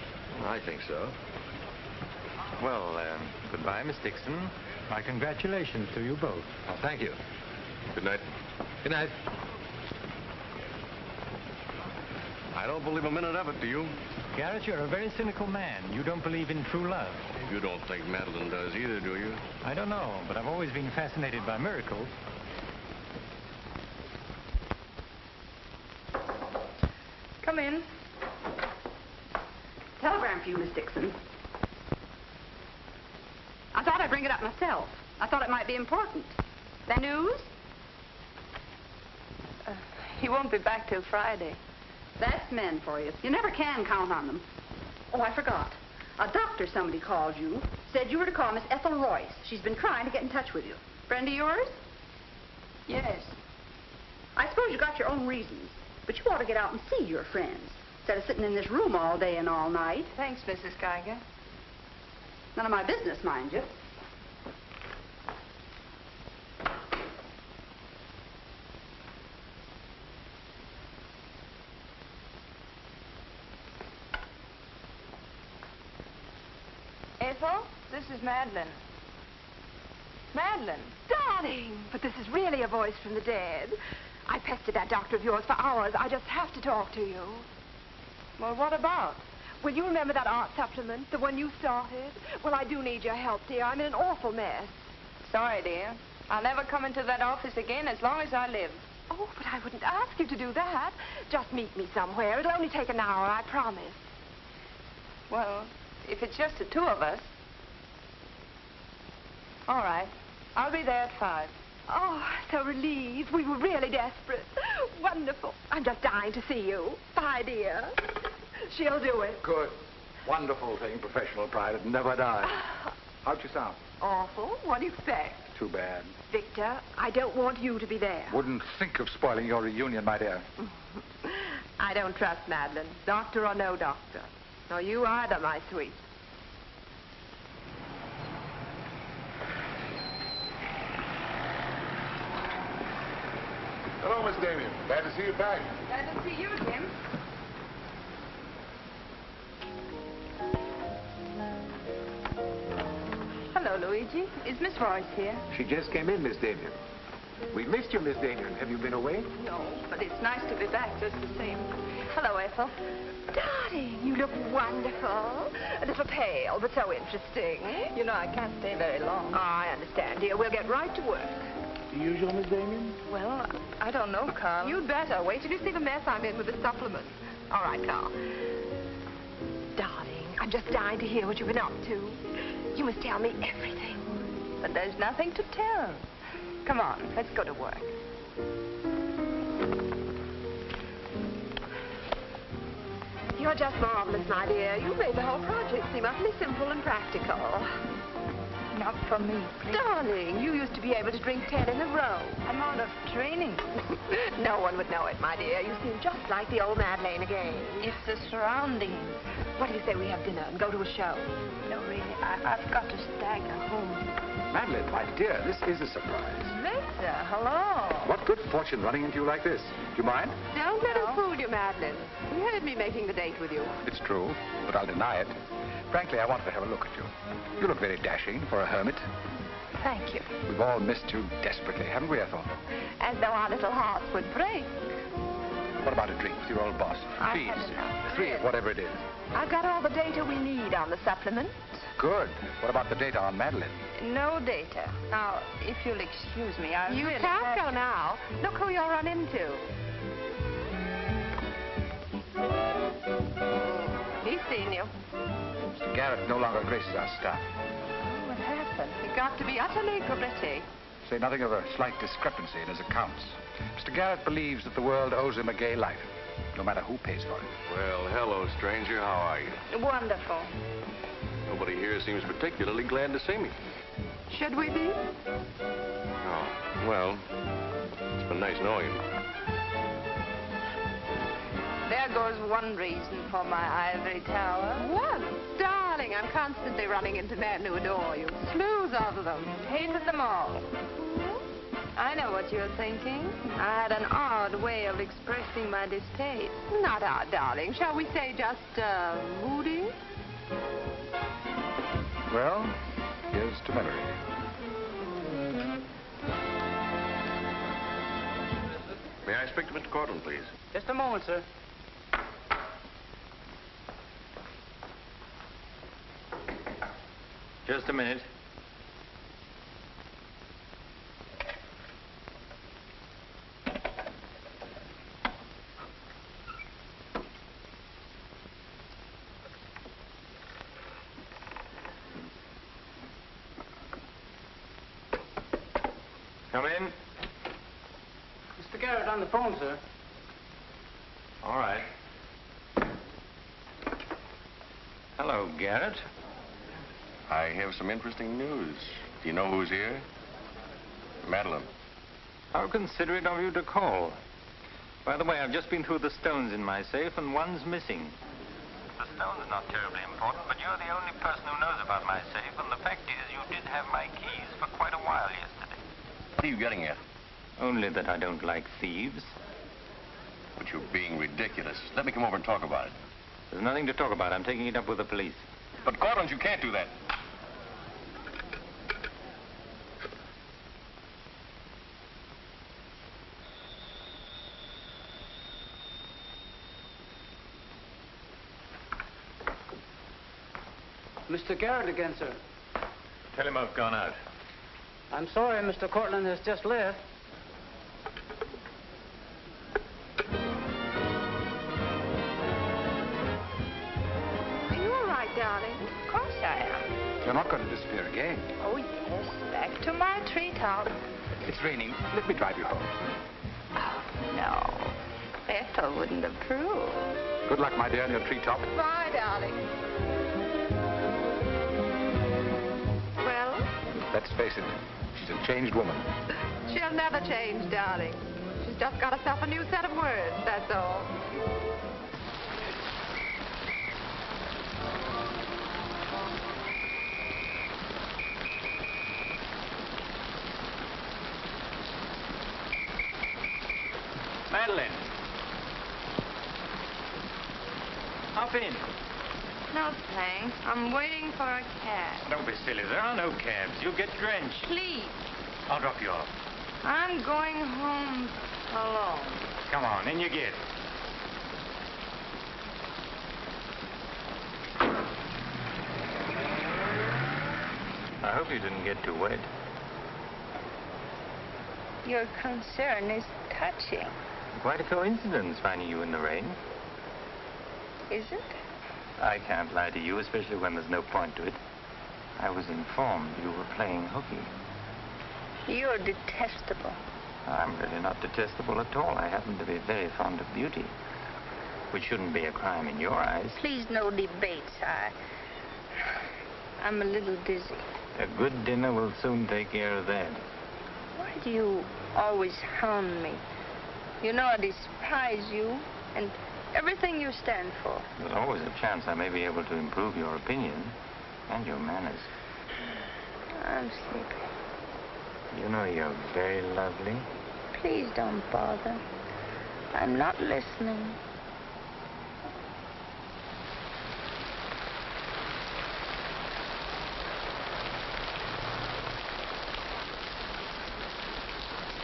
I think so. Well, goodbye, Miss Dixon. My congratulations to you both. Oh, thank you. Good night. Good night. I don't believe a minute of it, do you? Garrett, you're a very cynical man. You don't believe in true love. You don't think Madeline does either, do you? I don't know, but I've always been fascinated by miracles. Come in. Telegram for you, Miss Dixon. I thought I'd bring it up myself. I thought it might be important. The news? He won't be back till Friday. That's men for you. You never can count on them. Oh, I forgot. A doctor somebody called you, said you were to call Miss Ethel Royce. She's been trying to get in touch with you. Friend of yours? Yes. I suppose you got your own reasons, but you ought to get out and see your friends instead of sitting in this room all day and all night. Thanks, Mrs. Geiger. None of my business, mind you. Ethel, this is Madeline. Madeline. Darling, but this is really a voice from the dead. I pestered that doctor of yours for hours. I just have to talk to you. Well, what about? Will you remember that art supplement, the one you started? Well, I do need your help, dear. I'm in an awful mess. Sorry, dear. I'll never come into that office again as long as I live. Oh, but I wouldn't ask you to do that. Just meet me somewhere. It'll only take an hour, I promise. Well, if it's just the two of us. All right. I'll be there at 5. Oh, so relieved. We were really desperate. Wonderful. I'm just dying to see you. Bye, dear. She'll do it. Good. Wonderful thing, professional pride. It never dies. How'd you sound? Awful. What do you expect? Too bad. Victor, I don't want you to be there. Wouldn't think of spoiling your reunion, my dear. I don't trust Madeline, doctor or no doctor. Nor you either, my sweet. Hello, Miss Damien. Glad to see you back. Glad to see you, Jim. Hello, Luigi. Is Miss Royce here? She just came in, Miss Damien. We missed you, Miss Damien. Have you been away? No, but it's nice to be back just the same. Hello, Ethel. Darling, you look wonderful. A little pale, but so interesting. You know, I can't stay very long. Oh, I understand, dear. We'll get right to work. The usual, Miss Damien? Well, I don't know, Carl. You'd better. Wait till you see the mess I'm in with the supplements. All right, Carl. Darling, I'm just dying to hear what you've been up to. You must tell me everything. But there's nothing to tell. Come on, let's go to work. You're just marvelous, my dear. You made the whole project seem utterly simple and practical. Not for me, please. Darling, you used to be able to drink 10 in a row. I'm out of training. No one would know it, my dear. You seem just like the old Madeleine again. It's the surroundings. What do you say we have dinner and go to a show? No, really, I've got to stagger home. Madeline, my dear, this is a surprise. Victor, hello. What good fortune running into you like this? Do you mind? Don't let us fool you, Madeline. You heard me making the date with you. It's true, but I'll deny it. Frankly, I wanted to have a look at you. You look very dashing for a hermit. Thank you. We've all missed you desperately, haven't we, Ethel? As though our little hearts would break. What about a drink with your old boss? I've had Fees, 3, whatever it is. I've got all the data we need on the supplement. Good. What about the data on Madeline? No data. Now, if you'll excuse me, I You really can't go now. Look who you'll run into. He's seen you. Mr. Garrett no longer graces our staff. What happened? It got to be utterly gritty. Say nothing of a slight discrepancy in his accounts. Mr. Garrett believes that the world owes him a gay life, no matter who pays for it. Well, hello, stranger. How are you? Wonderful. Nobody here seems particularly glad to see me. Should we be? Oh, well, it's been nice knowing you. There goes one reason for my ivory tower. What? Darling, I'm constantly running into men who adore you. Slews of them. Hated them all. I know what you're thinking. I had an odd way of expressing my distaste. Not odd, darling. Shall we say just, moody? Well, here's to memory. May I speak to Mr. Cortland, please? Just a moment, sir. Just a minute. Come in. Mr. Garrett on the phone, sir. All right. Hello, Garrett. I have some interesting news. Do you know who's here? Madeline. How considerate of you to call. By the way, I've just been through the stones in my safe, and one's missing. The stone's not terribly important, but you're the only person who knows about my safe, and the fact is you did have my keys for quite a while yesterday. What are you getting at? Only that I don't like thieves. But you're being ridiculous. Let me come over and talk about it. There's nothing to talk about. I'm taking it up with the police. But, Cortland, you can't do that. Mr. Garrett again, sir. Tell him I've gone out. I'm sorry, Mr. Cortland has just left. Are you all right, darling? Of course I am. You're not going to disappear again. Oh, yes. Back to my treetop. It's raining. Let me drive you home. Oh, no. Ethel wouldn't approve. Good luck, my dear, on your treetop. Bye, darling. Well? Let's face it, she's a changed woman. She'll never change, darling. She's just got herself a new set of words, that's all. Madeline. Hop in. No, thanks. I'm waiting for a cab. Don't be silly. There are no cabs. You'll get drenched. Please. I'll drop you off. I'm going home alone. Come on, in you get. I hope you didn't get too wet. Your concern is touching. Quite a coincidence finding you in the rain. Is it? I can't lie to you, especially when there's no point to it. I was informed you were playing hooky. You're detestable. I'm really not detestable at all. I happen to be very fond of beauty, which shouldn't be a crime in your eyes. Please, no debates. I'm a little dizzy. A good dinner will soon take care of that. Why do you always hound me? You know I despise you and everything you stand for. There's always a chance I may be able to improve your opinion and your manners. I'm sleepy. You know you're very lovely. Please don't bother. I'm not listening.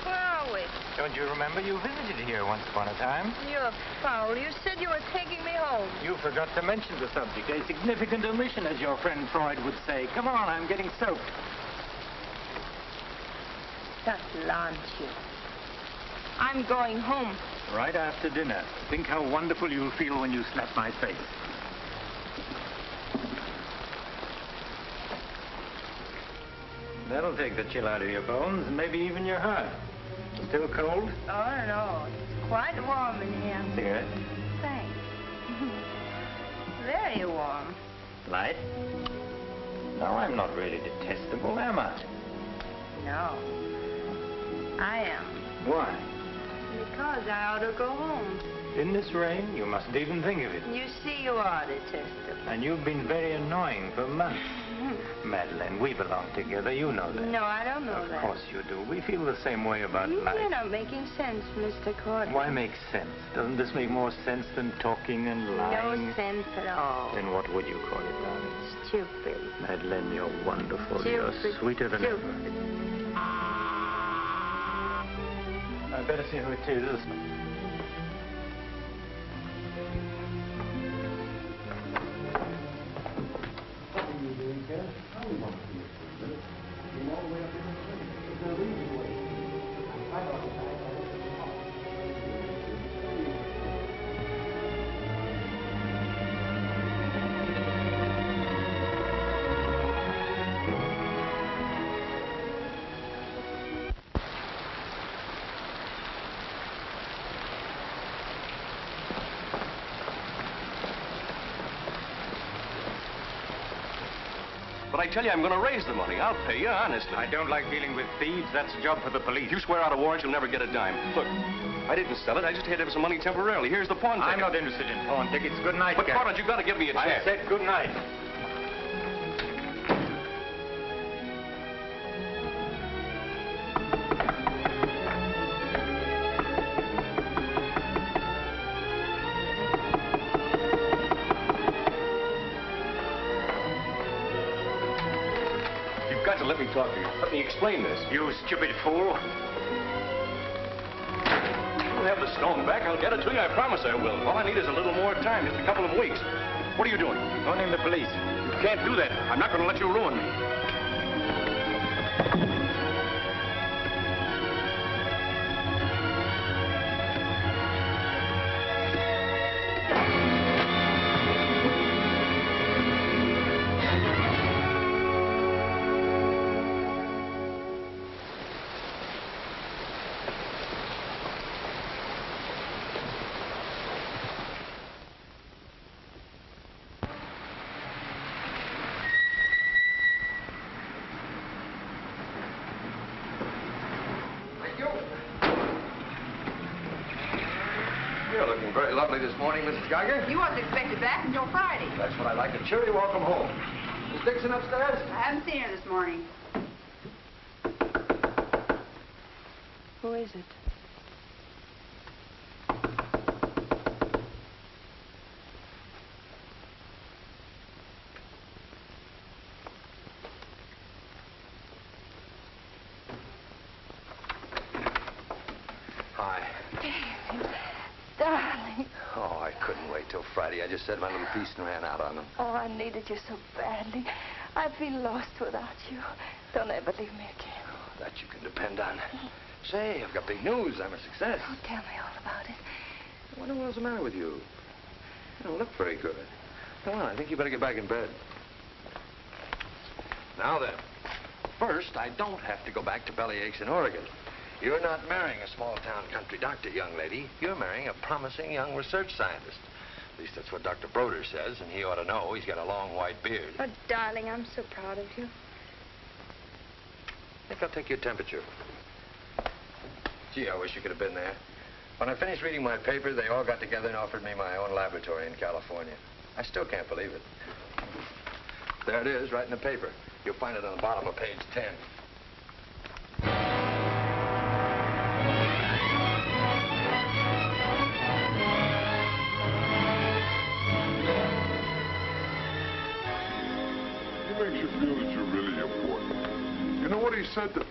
Where are we? Don't you remember you visited here once upon a time? You're foul. You said you were taking me home. You forgot to mention the subject. A significant omission, as your friend Freud would say. Come on, I'm getting soaked. That launch you. I'm going home. Right after dinner. Think how wonderful you'll feel when you slap my face. That'll take the chill out of your bones, and maybe even your heart. Still cold? Oh, no. It's quite warm in here. Cigarette? Thanks. Very warm. Light? No, I'm not really detestable, am I? No. I am. Why? Because I ought to go home. In this rain, you mustn't even think of it. You see, you are detestable. And you've been very annoying for months. Madeleine, we belong together. You know that. No, I don't know that. Of course you do. We feel the same way about life. You're not making sense, Mr. Cortland. Why make sense? Doesn't this make more sense than talking and lying? No sense at all. Then what would you call it, darling? Stupid. Madeleine, you're wonderful. Stupid. You're sweeter than ever. I'd better see who it is. But I tell you, I'm going to raise the money. I'll pay you, honestly. I don't like dealing with thieves. That's a job for the police. If you swear out a warrant, you'll never get a dime. Look, I didn't sell it. I just had to have some money temporarily. Here's the pawn ticket. I'm not interested in pawn tickets. Good night, But, Captain. Carter, you've got to give me a chance. I said good night. You've got to let me talk to you. Let me explain this. You stupid fool. You'll have the stone back. I'll get it to you. I promise I will. All I need is a little more time, just a couple of weeks. What are you doing? Phoning the police. You can't do that. I'm not going to let you ruin me. You're looking very lovely this morning, Mrs. Geiger. You wasn't expected back until Friday. That's what I like. A cheery welcome home. Miss Dixon upstairs? I haven't seen her this morning. Who is it? Hi. Darling. Oh, I couldn't wait till Friday. I just said my little piece and ran out on them. Oh, I needed you so badly. I feel lost without you. Don't ever leave me again. That you can depend on. Say, I've got big news. I'm a success. Oh, tell me all about it. I wonder what's the matter with you. You don't look very good. Come on, I think you better get back in bed. Now then, first, I don't have to go back to Bellyaches in Oregon. You're not marrying a small-town country doctor, young lady. You're marrying a promising young research scientist. At least that's what Dr. Broder says, and he ought to know. He's got a long white beard. Oh, darling, I'm so proud of you. I think I'll take your temperature. Gee, I wish you could have been there. When I finished reading my paper, they all got together and offered me my own laboratory in California. I still can't believe it. There it is, right in the paper. You'll find it on the bottom of page 10. He makes you feel that you're really important. You know what he said to...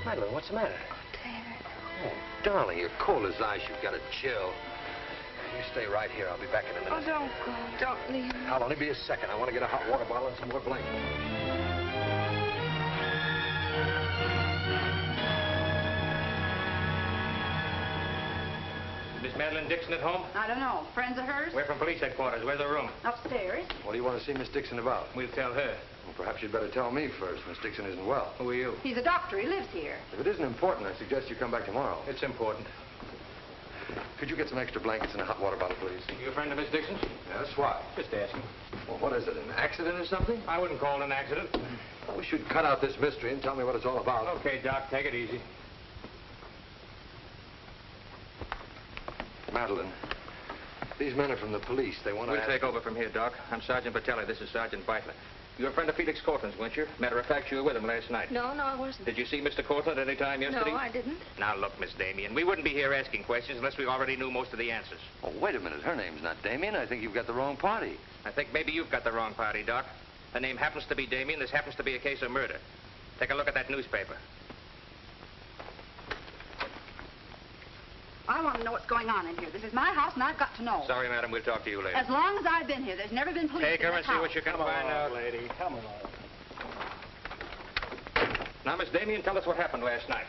Madeline, what's the matter? David. Oh, darling, you're cold as ice. You've got a chill. You stay right here. I'll be back in a minute. Oh, don't go. Don't leave me. I'll only be a second. I want to get a hot water bottle and some more blankets. Is Miss Madeline Dixon at home? I don't know. Friends of hers? We're from police headquarters. Where's the room? Upstairs. What do you want to see Miss Dixon about? We'll tell her. Well, perhaps you'd better tell me first. Miss Dixon isn't well. Who are you? He's a doctor. He lives here. If it isn't important, I suggest you come back tomorrow. It's important. Could you get some extra blankets and a hot water bottle, please? You a friend of Miss Dixon's? Yes, why? Just asking. Well, what is it, an accident or something? I wouldn't call it an accident. Well, we should cut out this mystery and tell me what it's all about. Okay, Doc, take it easy. Madeline, these men are from the police. They want to... We'll take over from here, Doc. I'm Sergeant Patelli. This is Sergeant Beitler. You're a friend of Felix Cortland's, weren't you? Matter of fact, you were with him last night. No, I wasn't. Did you see Mr. Cortland any time yesterday? No, I didn't. Now, look, Miss Damien, we wouldn't be here asking questions unless we already knew most of the answers. Oh, wait a minute. Her name's not Damien. I think you've got the wrong party. I think maybe you've got the wrong party, Doc. The name happens to be Damien. This happens to be a case of murder. Take a look at that newspaper. I want to know what's going on in here. This is my house, and I've got to know. Sorry, madam. We'll talk to you later. As long as I've been here, there's never been police Take in her this and see house. what you can find out. lady. Come on. Now, Miss Damien, tell us what happened last night.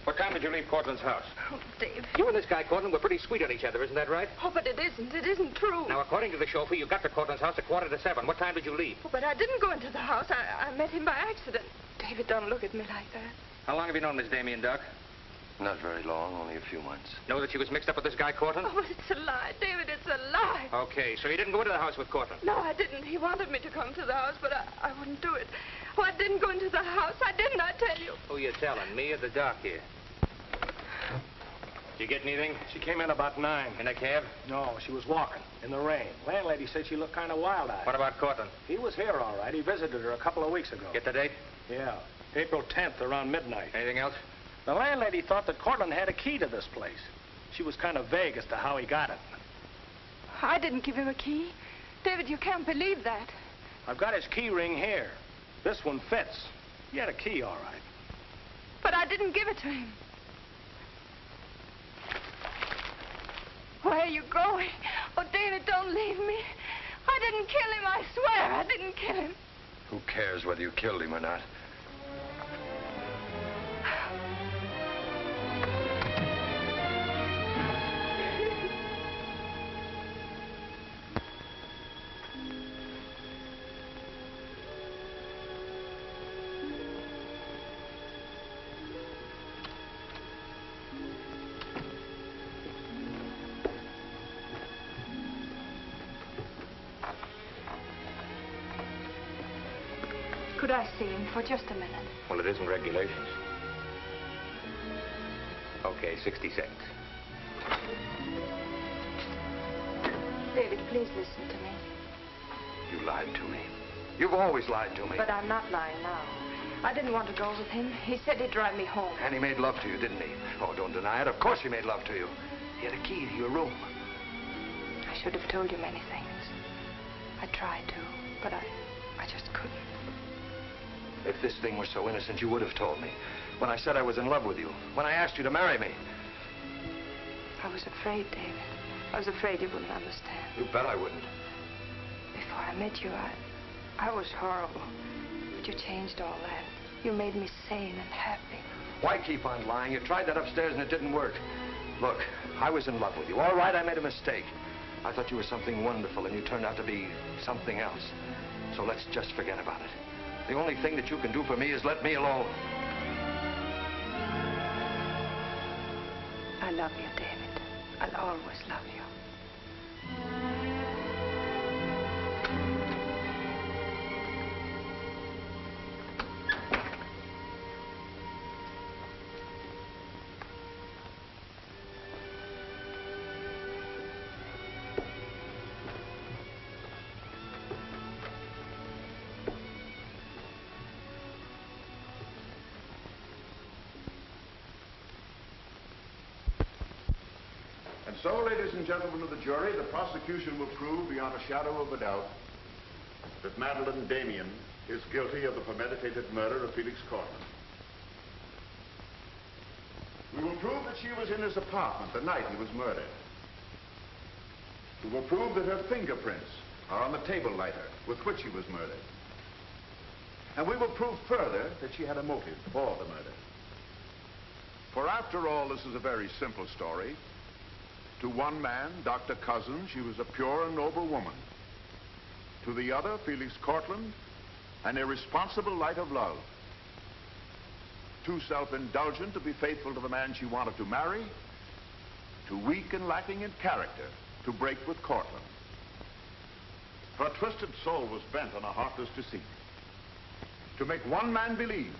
What time did you leave Cortland's house? Oh, Dave. You and this guy, Cortland, were pretty sweet on each other, isn't that right? Oh, but it isn't. It isn't true. Now, according to the chauffeur, you got to Cortland's house at 6:45. What time did you leave? Oh, but I didn't go into the house. I met him by accident. David, don't look at me like that. How long have you known Miss Damien, Doc? Not very long, only a few months. Know that she was mixed up with this guy, Cortland? Oh, but it's a lie. David, it's a lie. Okay, so you didn't go into the house with Cortland? No, I didn't. He wanted me to come to the house, but I wouldn't do it. Oh, I didn't go into the house. I didn't, I tell you. Who you telling, me or the doc here? Did you get anything? She came in about 9. In a cab? No, she was walking in the rain. Landlady said she looked kind of wild-eyed. What about Cortland? He was here, all right. He visited her a couple of weeks ago. Get the date? Yeah, April 10th, around midnight. Anything else? The landlady thought that Cortland had a key to this place. She was kind of vague as to how he got it. I didn't give him a key. David, you can't believe that. I've got his key ring here. This one fits. He had a key, all right. But I didn't give it to him. Where are you going? Oh, David, don't leave me. I didn't kill him, I swear. I didn't kill him. Who cares whether you killed him or not? Could I see him for just a minute? Well, it isn't regulations. Okay, 60 seconds. David, please listen to me. You lied to me. You've always lied to me. But I'm not lying now. I didn't want to go with him. He said he'd drive me home. And he made love to you, didn't he? Oh, don't deny it. Of course he made love to you. He had a key to your room. I should have told you many things. I tried to, but I just couldn't. If this thing were so innocent, you would have told me. When I said I was in love with you. When I asked you to marry me. I was afraid, David. I was afraid you wouldn't understand. You bet I wouldn't. Before I met you, I was horrible. But you changed all that. You made me sane and happy. Why keep on lying? You tried that upstairs and it didn't work. Look, I was in love with you. All right, I made a mistake. I thought you were something wonderful, and you turned out to be something else. So let's just forget about it. The only thing that you can do for me is let me alone. I love you, David. I'll always love you. And so, ladies and gentlemen of the jury, the prosecution will prove beyond a shadow of a doubt that Madeline Damien is guilty of the premeditated murder of Felix Cortland. We will prove that she was in his apartment the night he was murdered. We will prove that her fingerprints are on the table lighter with which he was murdered. And we will prove further that she had a motive for the murder. For after all, this is a very simple story. To one man, Dr. Cousins, she was a pure and noble woman. To the other, Felix Cortland, an irresponsible light of love. Too self-indulgent to be faithful to the man she wanted to marry. Too weak and lacking in character to break with Cortland. Her twisted soul was bent on a heartless deceit. To make one man believe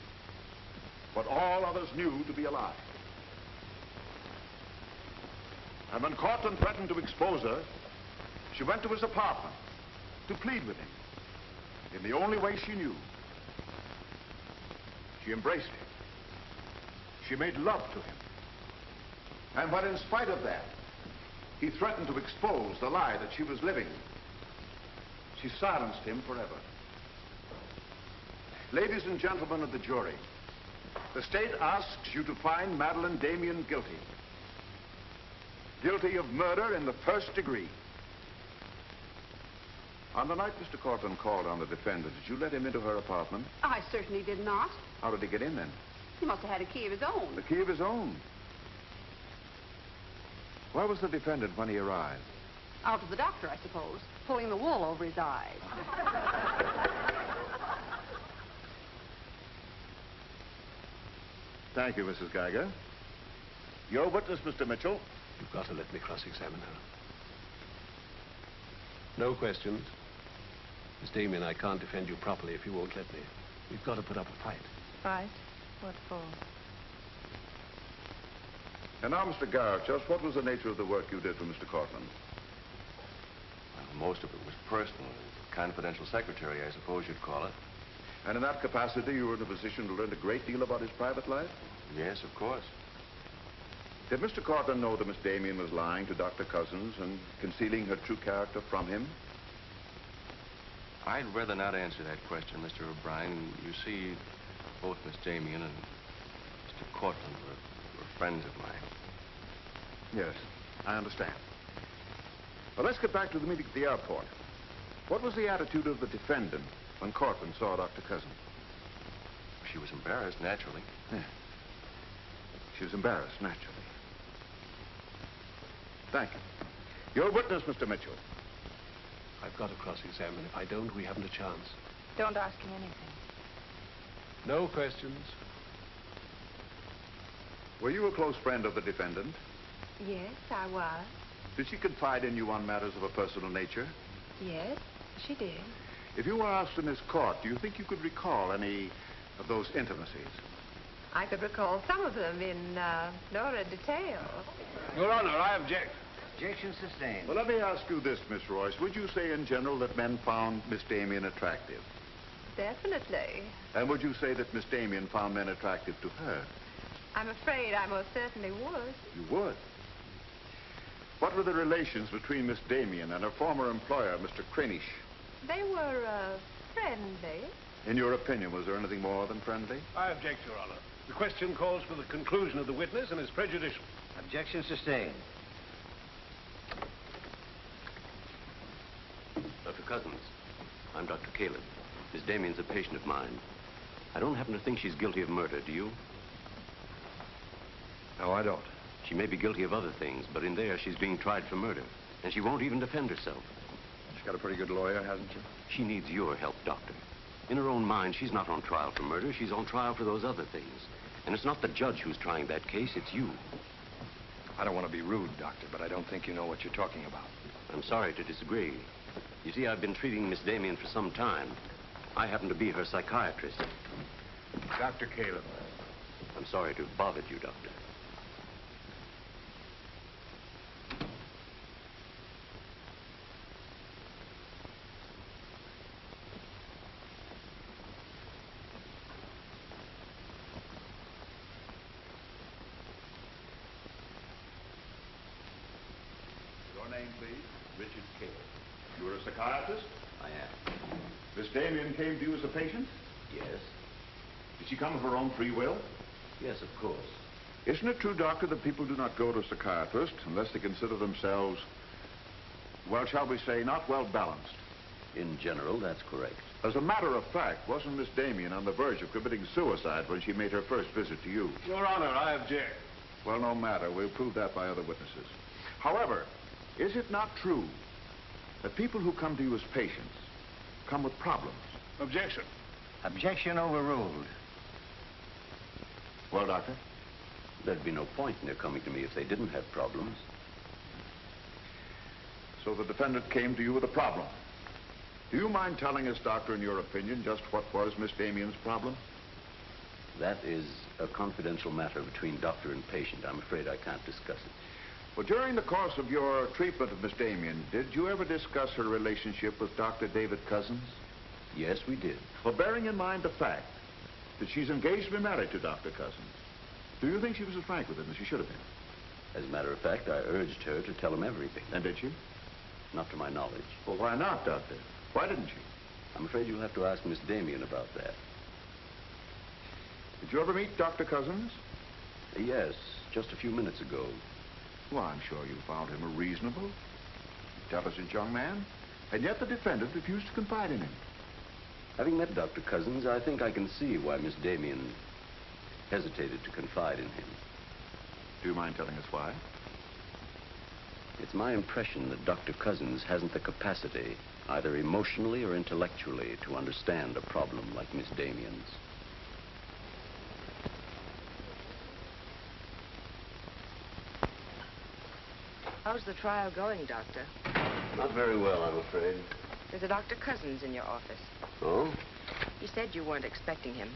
what all others knew to be a lie. And when Cortland threatened to expose her, she went to his apartment to plead with him in the only way she knew. She embraced him. She made love to him. And when, in spite of that, he threatened to expose the lie that she was living, she silenced him forever. Ladies and gentlemen of the jury, the state asks you to find Madeline Damien guilty. Guilty of murder in the first degree. On the night Mr. Cortland called on the defendant, did you let him into her apartment? I certainly did not. How did he get in then? He must have had a key of his own. The key of his own? Where was the defendant when he arrived? Out to the doctor, I suppose, pulling the wool over his eyes. Thank you, Mrs. Geiger. Your witness, Mr. Mitchell. You've got to let me cross-examine her. No questions. Miss Damien, I can't defend you properly if you won't let me. We've got to put up a fight. Fight? What for? And now, Mr. Garrett, just what was the nature of the work you did for Mr. Cortland? Well, most of it was personal. Confidential secretary, I suppose you'd call it. And in that capacity, you were in a position to learn a great deal about his private life? Yes, of course. Did Mr. Cortland know that Miss Damien was lying to Dr. Cousins and concealing her true character from him? I'd rather not answer that question, Mr. O'Brien. You see, both Miss Damien and Mr. Cortland were friends of mine. Yes, I understand. Well, let's get back to the meeting at the airport. What was the attitude of the defendant when Cortland saw Dr. Cousins? She was embarrassed, naturally. Yeah. She was embarrassed, naturally. Thank you. Your witness, Mr. Mitchell. I've got to cross-examine. If I don't, we haven't a chance. Don't ask him anything. No questions. Were you a close friend of the defendant? Yes, I was. Did she confide in you on matters of a personal nature? Yes, she did. If you were asked in this court, do you think you could recall any of those intimacies? I could recall some of them in lurid detail. Your Honor, I object. Objection sustained. Well, let me ask you this, Miss Royce. Would you say in general that men found Miss Damien attractive? Definitely. And would you say that Miss Damien found men attractive to her? I'm afraid I most certainly would. You would? What were the relations between Miss Damien and her former employer, Mr. Cranish? They were friendly. In your opinion, was there anything more than friendly? I object, Your Honor. The question calls for the conclusion of the witness and is prejudicial. Objection sustained. Dr. Cousins, I'm Dr. Caleb. Miss Damien's a patient of mine. I don't happen to think she's guilty of murder, do you? No, I don't. She may be guilty of other things, but in there she's being tried for murder. And she won't even defend herself. She's got a pretty good lawyer, hasn't she? She needs your help, Doctor. In her own mind, she's not on trial for murder. She's on trial for those other things. And it's not the judge who's trying that case, it's you. I don't want to be rude, Doctor, but I don't think you know what you're talking about. I'm sorry to disagree. You see, I've been treating Miss Damien for some time. I happen to be her psychiatrist. Dr. Caleb. I'm sorry to have bothered you, Doctor. Your name, please? Richard Caleb. You're a psychiatrist? I am. Miss Damien came to you as a patient? Yes. Did she come of her own free will? Yes, of course. Isn't it true, Doctor, that people do not go to a psychiatrist unless they consider themselves, well, shall we say, not well balanced? In general, that's correct. As a matter of fact, wasn't Miss Damien on the verge of committing suicide when she made her first visit to you? Your Honor, I object. Well, no matter. We'll prove that by other witnesses. However, is it not true that people who come to you as patients come with problems? Objection. Objection overruled. Well, Doctor? There'd be no point in their coming to me if they didn't have problems. So the defendant came to you with a problem. Do you mind telling us, Doctor, in your opinion, just what was Miss Damien's problem? That is a confidential matter between doctor and patient. I'm afraid I can't discuss it. Well, during the course of your treatment of Miss Damien, did you ever discuss her relationship with Dr. David Cousins? Yes, we did. Well, bearing in mind the fact that she's engaged to be married to Dr. Cousins, do you think she was as frank with him as she should have been? As a matter of fact, I urged her to tell him everything. And did she? Not to my knowledge. Well, why not, Doctor? Why didn't she? I'm afraid you'll have to ask Miss Damien about that. Did you ever meet Dr. Cousins? Yes, just a few minutes ago. Well, I'm sure you found him a reasonable, intelligent young man, and yet the defendant refused to confide in him. Having met Dr. Cousins, I think I can see why Miss Damien hesitated to confide in him. Do you mind telling us why? It's my impression that Dr. Cousins hasn't the capacity, either emotionally or intellectually, to understand a problem like Miss Damien's. How's the trial going, Doctor? Not very well, I'm afraid. There's a Dr. Cousins in your office. Oh? You said you weren't expecting him.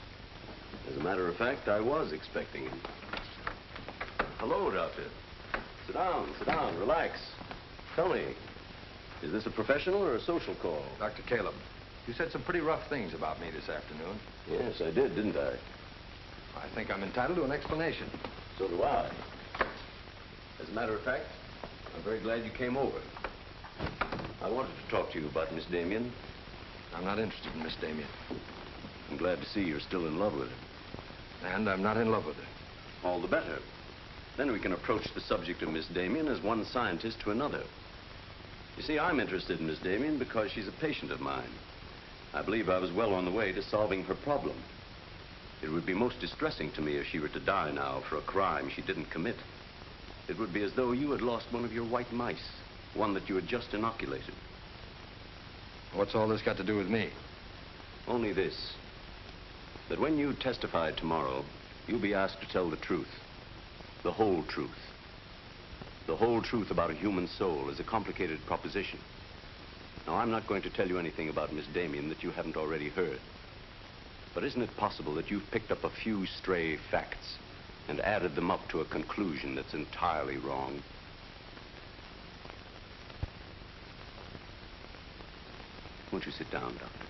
As a matter of fact, I was expecting him. Hello, Doctor. Sit down, relax. Tell me, is this a professional or a social call? Dr. Caleb, you said some pretty rough things about me this afternoon. Yes, I did, didn't I? I think I'm entitled to an explanation. So do I. As a matter of fact, I'm very glad you came over. I wanted to talk to you about Miss Damien. I'm not interested in Miss Damien. I'm glad to see you're still in love with her. And I'm not in love with her. All the better. Then we can approach the subject of Miss Damien as one scientist to another. You see, I'm interested in Miss Damien because she's a patient of mine. I believe I was well on the way to solving her problem. It would be most distressing to me if she were to die now for a crime she didn't commit. It would be as though you had lost one of your white mice, one that you had just inoculated. What's all this got to do with me? Only this, that when you testify tomorrow, you'll be asked to tell the truth, the whole truth. The whole truth about a human soul is a complicated proposition. Now, I'm not going to tell you anything about Miss Damien that you haven't already heard. But isn't it possible that you've picked up a few stray facts and added them up to a conclusion that's entirely wrong? Won't you sit down, Doctor?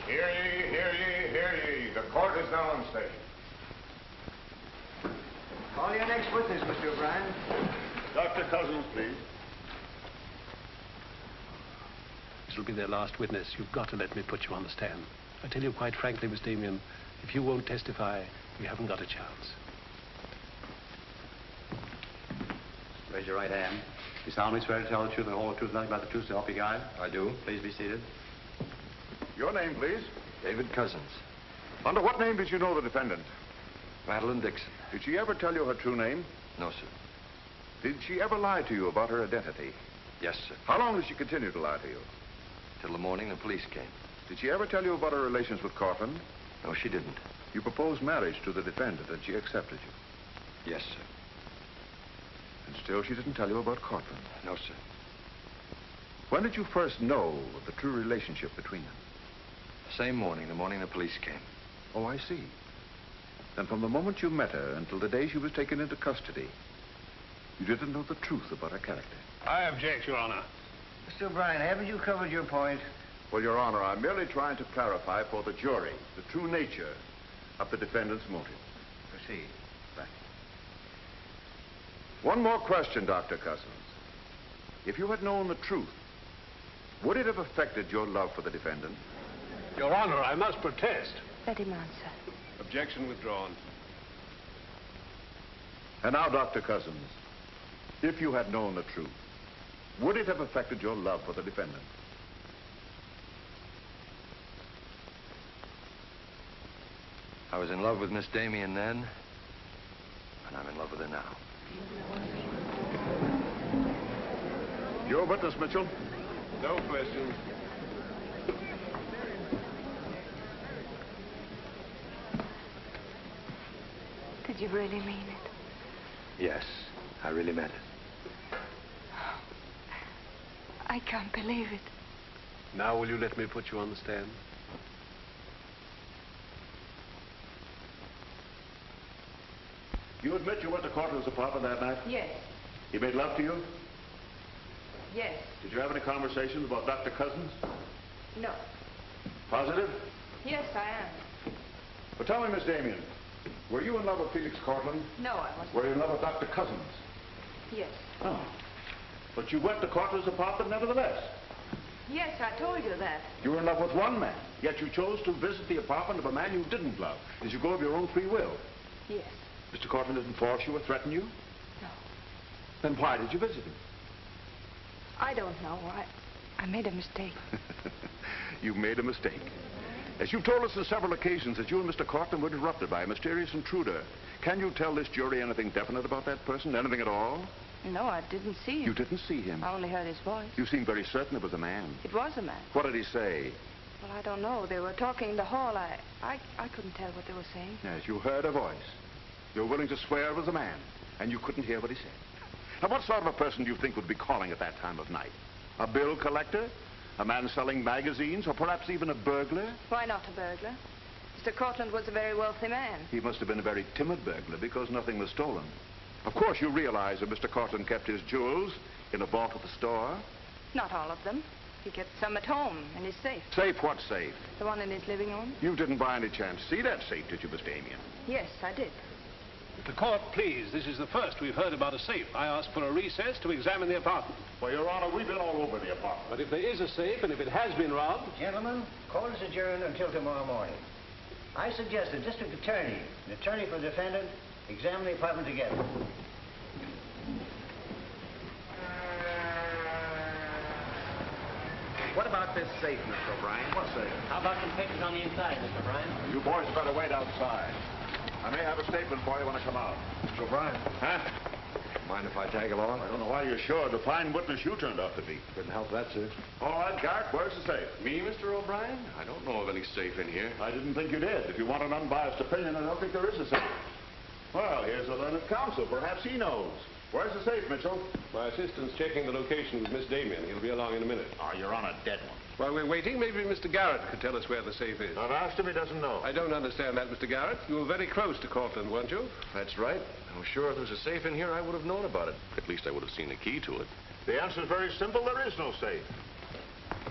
Hear ye, hear ye, hear ye. The court is now in session. Call your next witness, Mr. O'Brien. Dr. Cousins, please. This will be their last witness. You've got to let me put you on the stand. I tell you quite frankly, Miss Damien, if you won't testify, we haven't got a chance. Raise your right hand. You solemnly swear to tell the truth and the whole truth, nothing but the truth, so help you God? I do. Please be seated. Your name, please. David Cousins. Under what name did you know the defendant? Madeline Dixon. Did she ever tell you her true name? No, sir. Did she ever lie to you about her identity? Yes, sir. How long did she continue to lie to you? Till the morning the police came. Did she ever tell you about her relations with Cortland? No, she didn't. You proposed marriage to the defendant and she accepted you? Yes, sir. And still she didn't tell you about Cortland? No, sir. When did you first know of the true relationship between them? Same morning, the morning the police came. Oh, I see. Then from the moment you met her until the day she was taken into custody, you didn't know the truth about her character. I object, Your Honor. Mr. O'Brien, haven't you covered your point? Well, Your Honor, I'm merely trying to clarify for the jury the true nature of the defendant's motive. Proceed. Thank you. One more question, Dr. Cousins. If you had known the truth, would it have affected your love for the defendant? Your Honor, I must protest. Let him answer. Objection withdrawn. And now, Dr. Cousins, if you had known the truth, would it have affected your love for the defendant? I was in love with Miss Damien then, and I'm in love with her now. Your witness, Mitchell. No questions. Did you really mean it? Yes, I really meant it. I can't believe it. Now will you let me put you on the stand? You admit you went to Cortland's apartment that night? Yes. He made love to you? Yes. Did you have any conversations about Dr. Cousins? No. Positive? Yes, I am. But tell me, Miss Damien, were you in love with Felix Cortland? No, I wasn't. Were you in love with Dr. Cousins? Yes. Oh. But you went to Cortland's apartment nevertheless. Yes, I told you that. You were in love with one man, yet you chose to visit the apartment of a man you didn't love. Did you go of your own free will? Yes. Mr. Cortland didn't force you or threaten you? No. Then why did you visit him? I don't know. I made a mistake. You made a mistake. As you've told us on several occasions that you and Mr. Cortland were interrupted by a mysterious intruder. Can you tell this jury anything definite about that person? Anything at all? No, I didn't see him. You didn't see him? I only heard his voice. You seem very certain it was a man. It was a man. What did he say? Well, I don't know. They were talking in the hall. I couldn't tell what they were saying. Yes, you heard a voice. You're willing to swear it was a man, and you couldn't hear what he said. Now, what sort of a person do you think would be calling at that time of night? A bill collector? A man selling magazines? Or perhaps even a burglar? Why not a burglar? Mr. Cortland was a very wealthy man. He must have been a very timid burglar because nothing was stolen. Of course, you realize that Mr. Cortland kept his jewels in a vault at the store? Not all of them. He kept some at home in his safe. Safe? What safe? The one in his living room? You didn't by any chance see that safe, did you, Miss Damien? Yes, I did. The court, please. This is the first we've heard about a safe. I asked for a recess to examine the apartment. Well, Your Honor, we've been all over the apartment. But if there is a safe, and if it has been robbed... Gentlemen, court is adjourned until tomorrow morning. I suggest the district attorney and attorney for the defendant examine the apartment together. What about this safe, Mr. O'Brien? What safe? How about some pictures on the inside, Mr. O'Brien? You boys better wait outside. I may have a statement for you when I come out. Mr. O'Brien. Huh? Mind if I tag along? I don't know why you're sure. The fine witness you turned out to be. Couldn't help that, sir. All right, Garrett, where's the safe? Me, Mr. O'Brien? I don't know of any safe in here. I didn't think you did. If you want an unbiased opinion, I don't think there is a safe. Well, here's a learned counsel. Perhaps he knows. Where's the safe, Mitchell? My assistant's checking the location with Miss Damien. He'll be along in a minute. Oh, you're on a dead one. While we're waiting, maybe Mr. Garrett could tell us where the safe is. I've asked him, he doesn't know. I don't understand that, Mr. Garrett. You were very close to Cortland, weren't you? That's right. I'm sure if there's a safe in here, I would have known about it. At least I would have seen the key to it. The answer's very simple. There is no safe.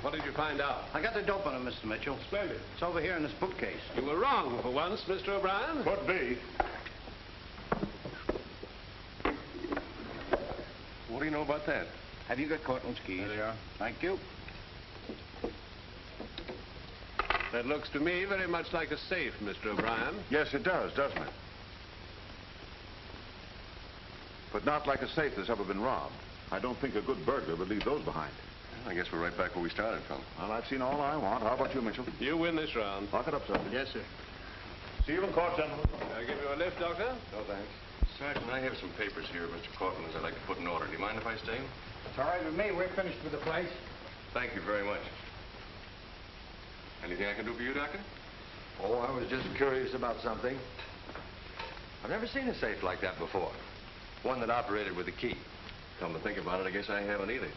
What did you find out? I got the dope on him, Mr. Mitchell. Splendid. It's over here in this bookcase. You were wrong for once, Mr. O'Brien. Could be. What do you know about that? Have you got Cortland's keys? There they are. Thank you. That looks to me very much like a safe, Mr. O'Brien. Yes, it does, doesn't it? But not like a safe that's ever been robbed. I don't think a good burglar would leave those behind. I guess we're right back where we started from. Well, I've seen all I want. How about you, Mitchell? You win this round. Lock it up, sir. Yes, sir. See you in court, gentlemen. Can I give you a lift, Doctor? No, thanks. Sergeant, I have some papers here, Mr. Cortland's I'd like to put in order. Do you mind if I stay? It's all right with me. We're finished with the place. Thank you very much. Anything I can do for you, Doctor? Oh, I was just curious about something. I've never seen a safe like that before. One that operated with a key. Come to think about it, I guess I haven't either.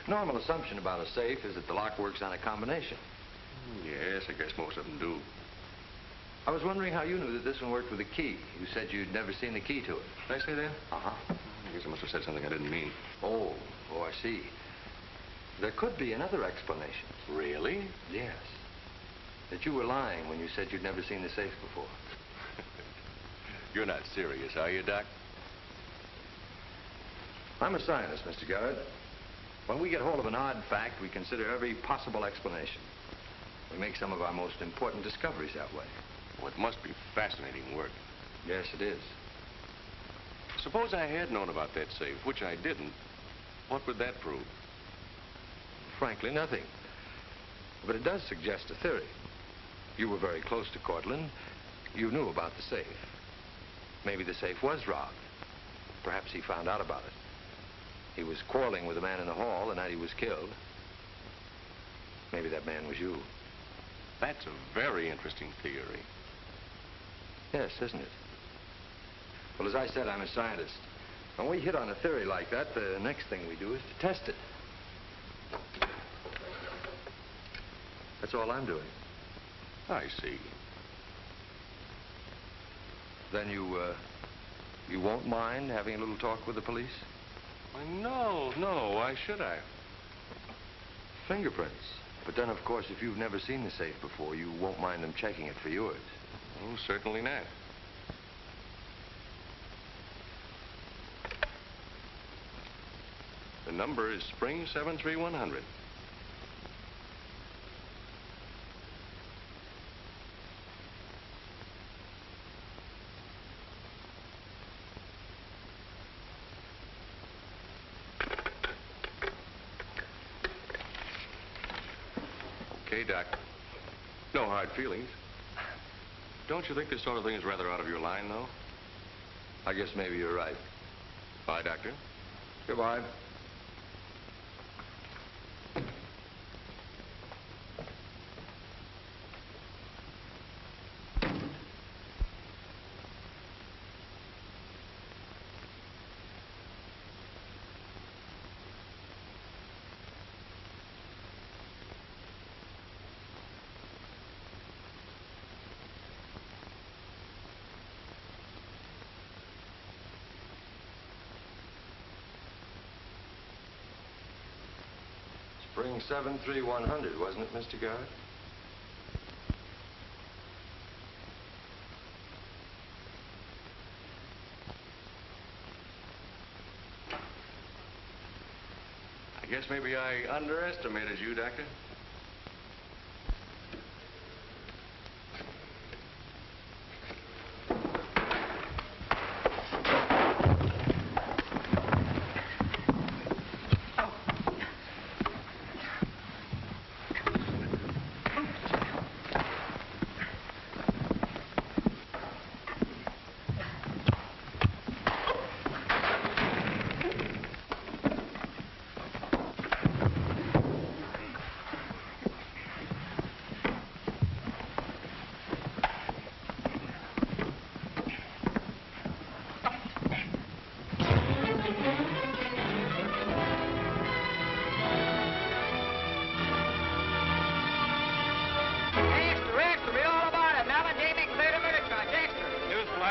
Normal assumption about a safe is that the lock works on a combination. Yes, I guess most of them do. I was wondering how you knew that this one worked with a key. You said you'd never seen the key to it. Did I say that? Uh-huh. I guess I must have said something I didn't mean. Oh, I see. There could be another explanation. Really? Yes. That you were lying when you said you'd never seen the safe before. You're not serious, are you, Doc? I'm a scientist, Mr. Garrett. When we get hold of an odd fact, we consider every possible explanation. We make some of our most important discoveries that way. Well, it must be fascinating work. Yes, it is. Suppose I had known about that safe, which I didn't. What would that prove? Frankly, nothing. But it does suggest a theory. You were very close to Cortland. You knew about the safe. Maybe the safe was robbed. Perhaps he found out about it. He was quarreling with a man in the hall the night he was killed. Maybe that man was you. That's a very interesting theory. Yes, isn't it? Well, as I said, I'm a scientist. When we hit on a theory like that, the next thing we do is to test it. That's all I'm doing. I see. Then you won't mind having a little talk with the police? Why, no. Why should I? Fingerprints. But then, of course, if you've never seen the safe before, you won't mind them checking it for yours. Oh, certainly not. The number is Spring 73100. Okay, Doc. No hard feelings. Don't you think this sort of thing is rather out of your line, though? I guess maybe you're right. Bye, Doctor. Goodbye. Spring 73100, wasn't it, Mr. Garrett? I guess maybe I underestimated you, Doctor.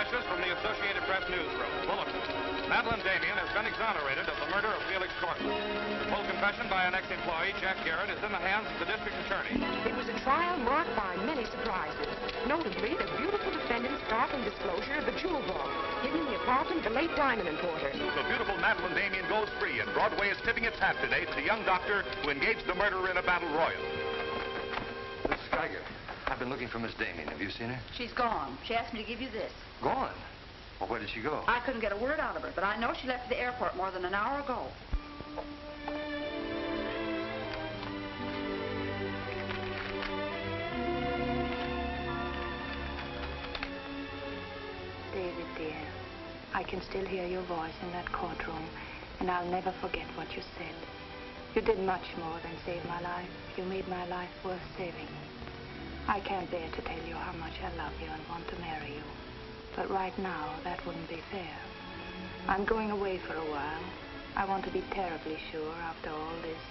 From the Associated Press newsroom. Bulletin. Madeline Damien has been exonerated of the murder of Felix Cortland. The full confession by an ex-employee, Jack Garrett, is in the hands of the district attorney. It was a trial marked by many surprises. Notably, the beautiful defendant's startling disclosure of the jewel vault hidden in the apartment of the late diamond importer. The beautiful Madeline Damien goes free, and Broadway is tipping its hat today to the young doctor who engaged the murderer in a battle royal. Miss Geiger, I've been looking for Miss Damien. Have you seen her? She's gone. She asked me to give you this. Gone? Well, where did she go? I couldn't get a word out of her, but I know she left the airport more than an hour ago. I can still hear your voice in that courtroom, and I'll never forget what you said. You did much more than save my life. You made my life worth saving. I can't bear to tell you how much I love you and want to marry you. But right now, that wouldn't be fair. I'm going away for a while. I want to be terribly sure, after all this,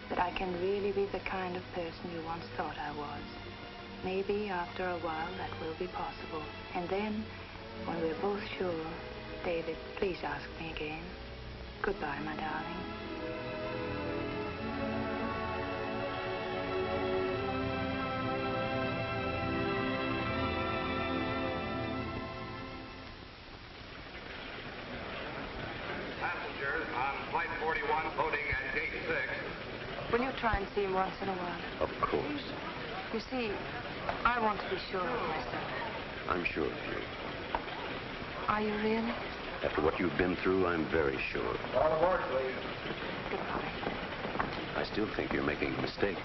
that I can really be the kind of person you once thought I was. Maybe after a while that will be possible. And then, when we're both sure, David, please ask me again. Goodbye, my darling. Passengers on Flight 41 boarding at Gate 6. Will you try and see him once in a while? Of course. You see, I want to be sure of myself. I'm sure of you. Are you really? After what you've been through, I'm very sure. All aboard, please. Goodbye. I still think you're making a mistake.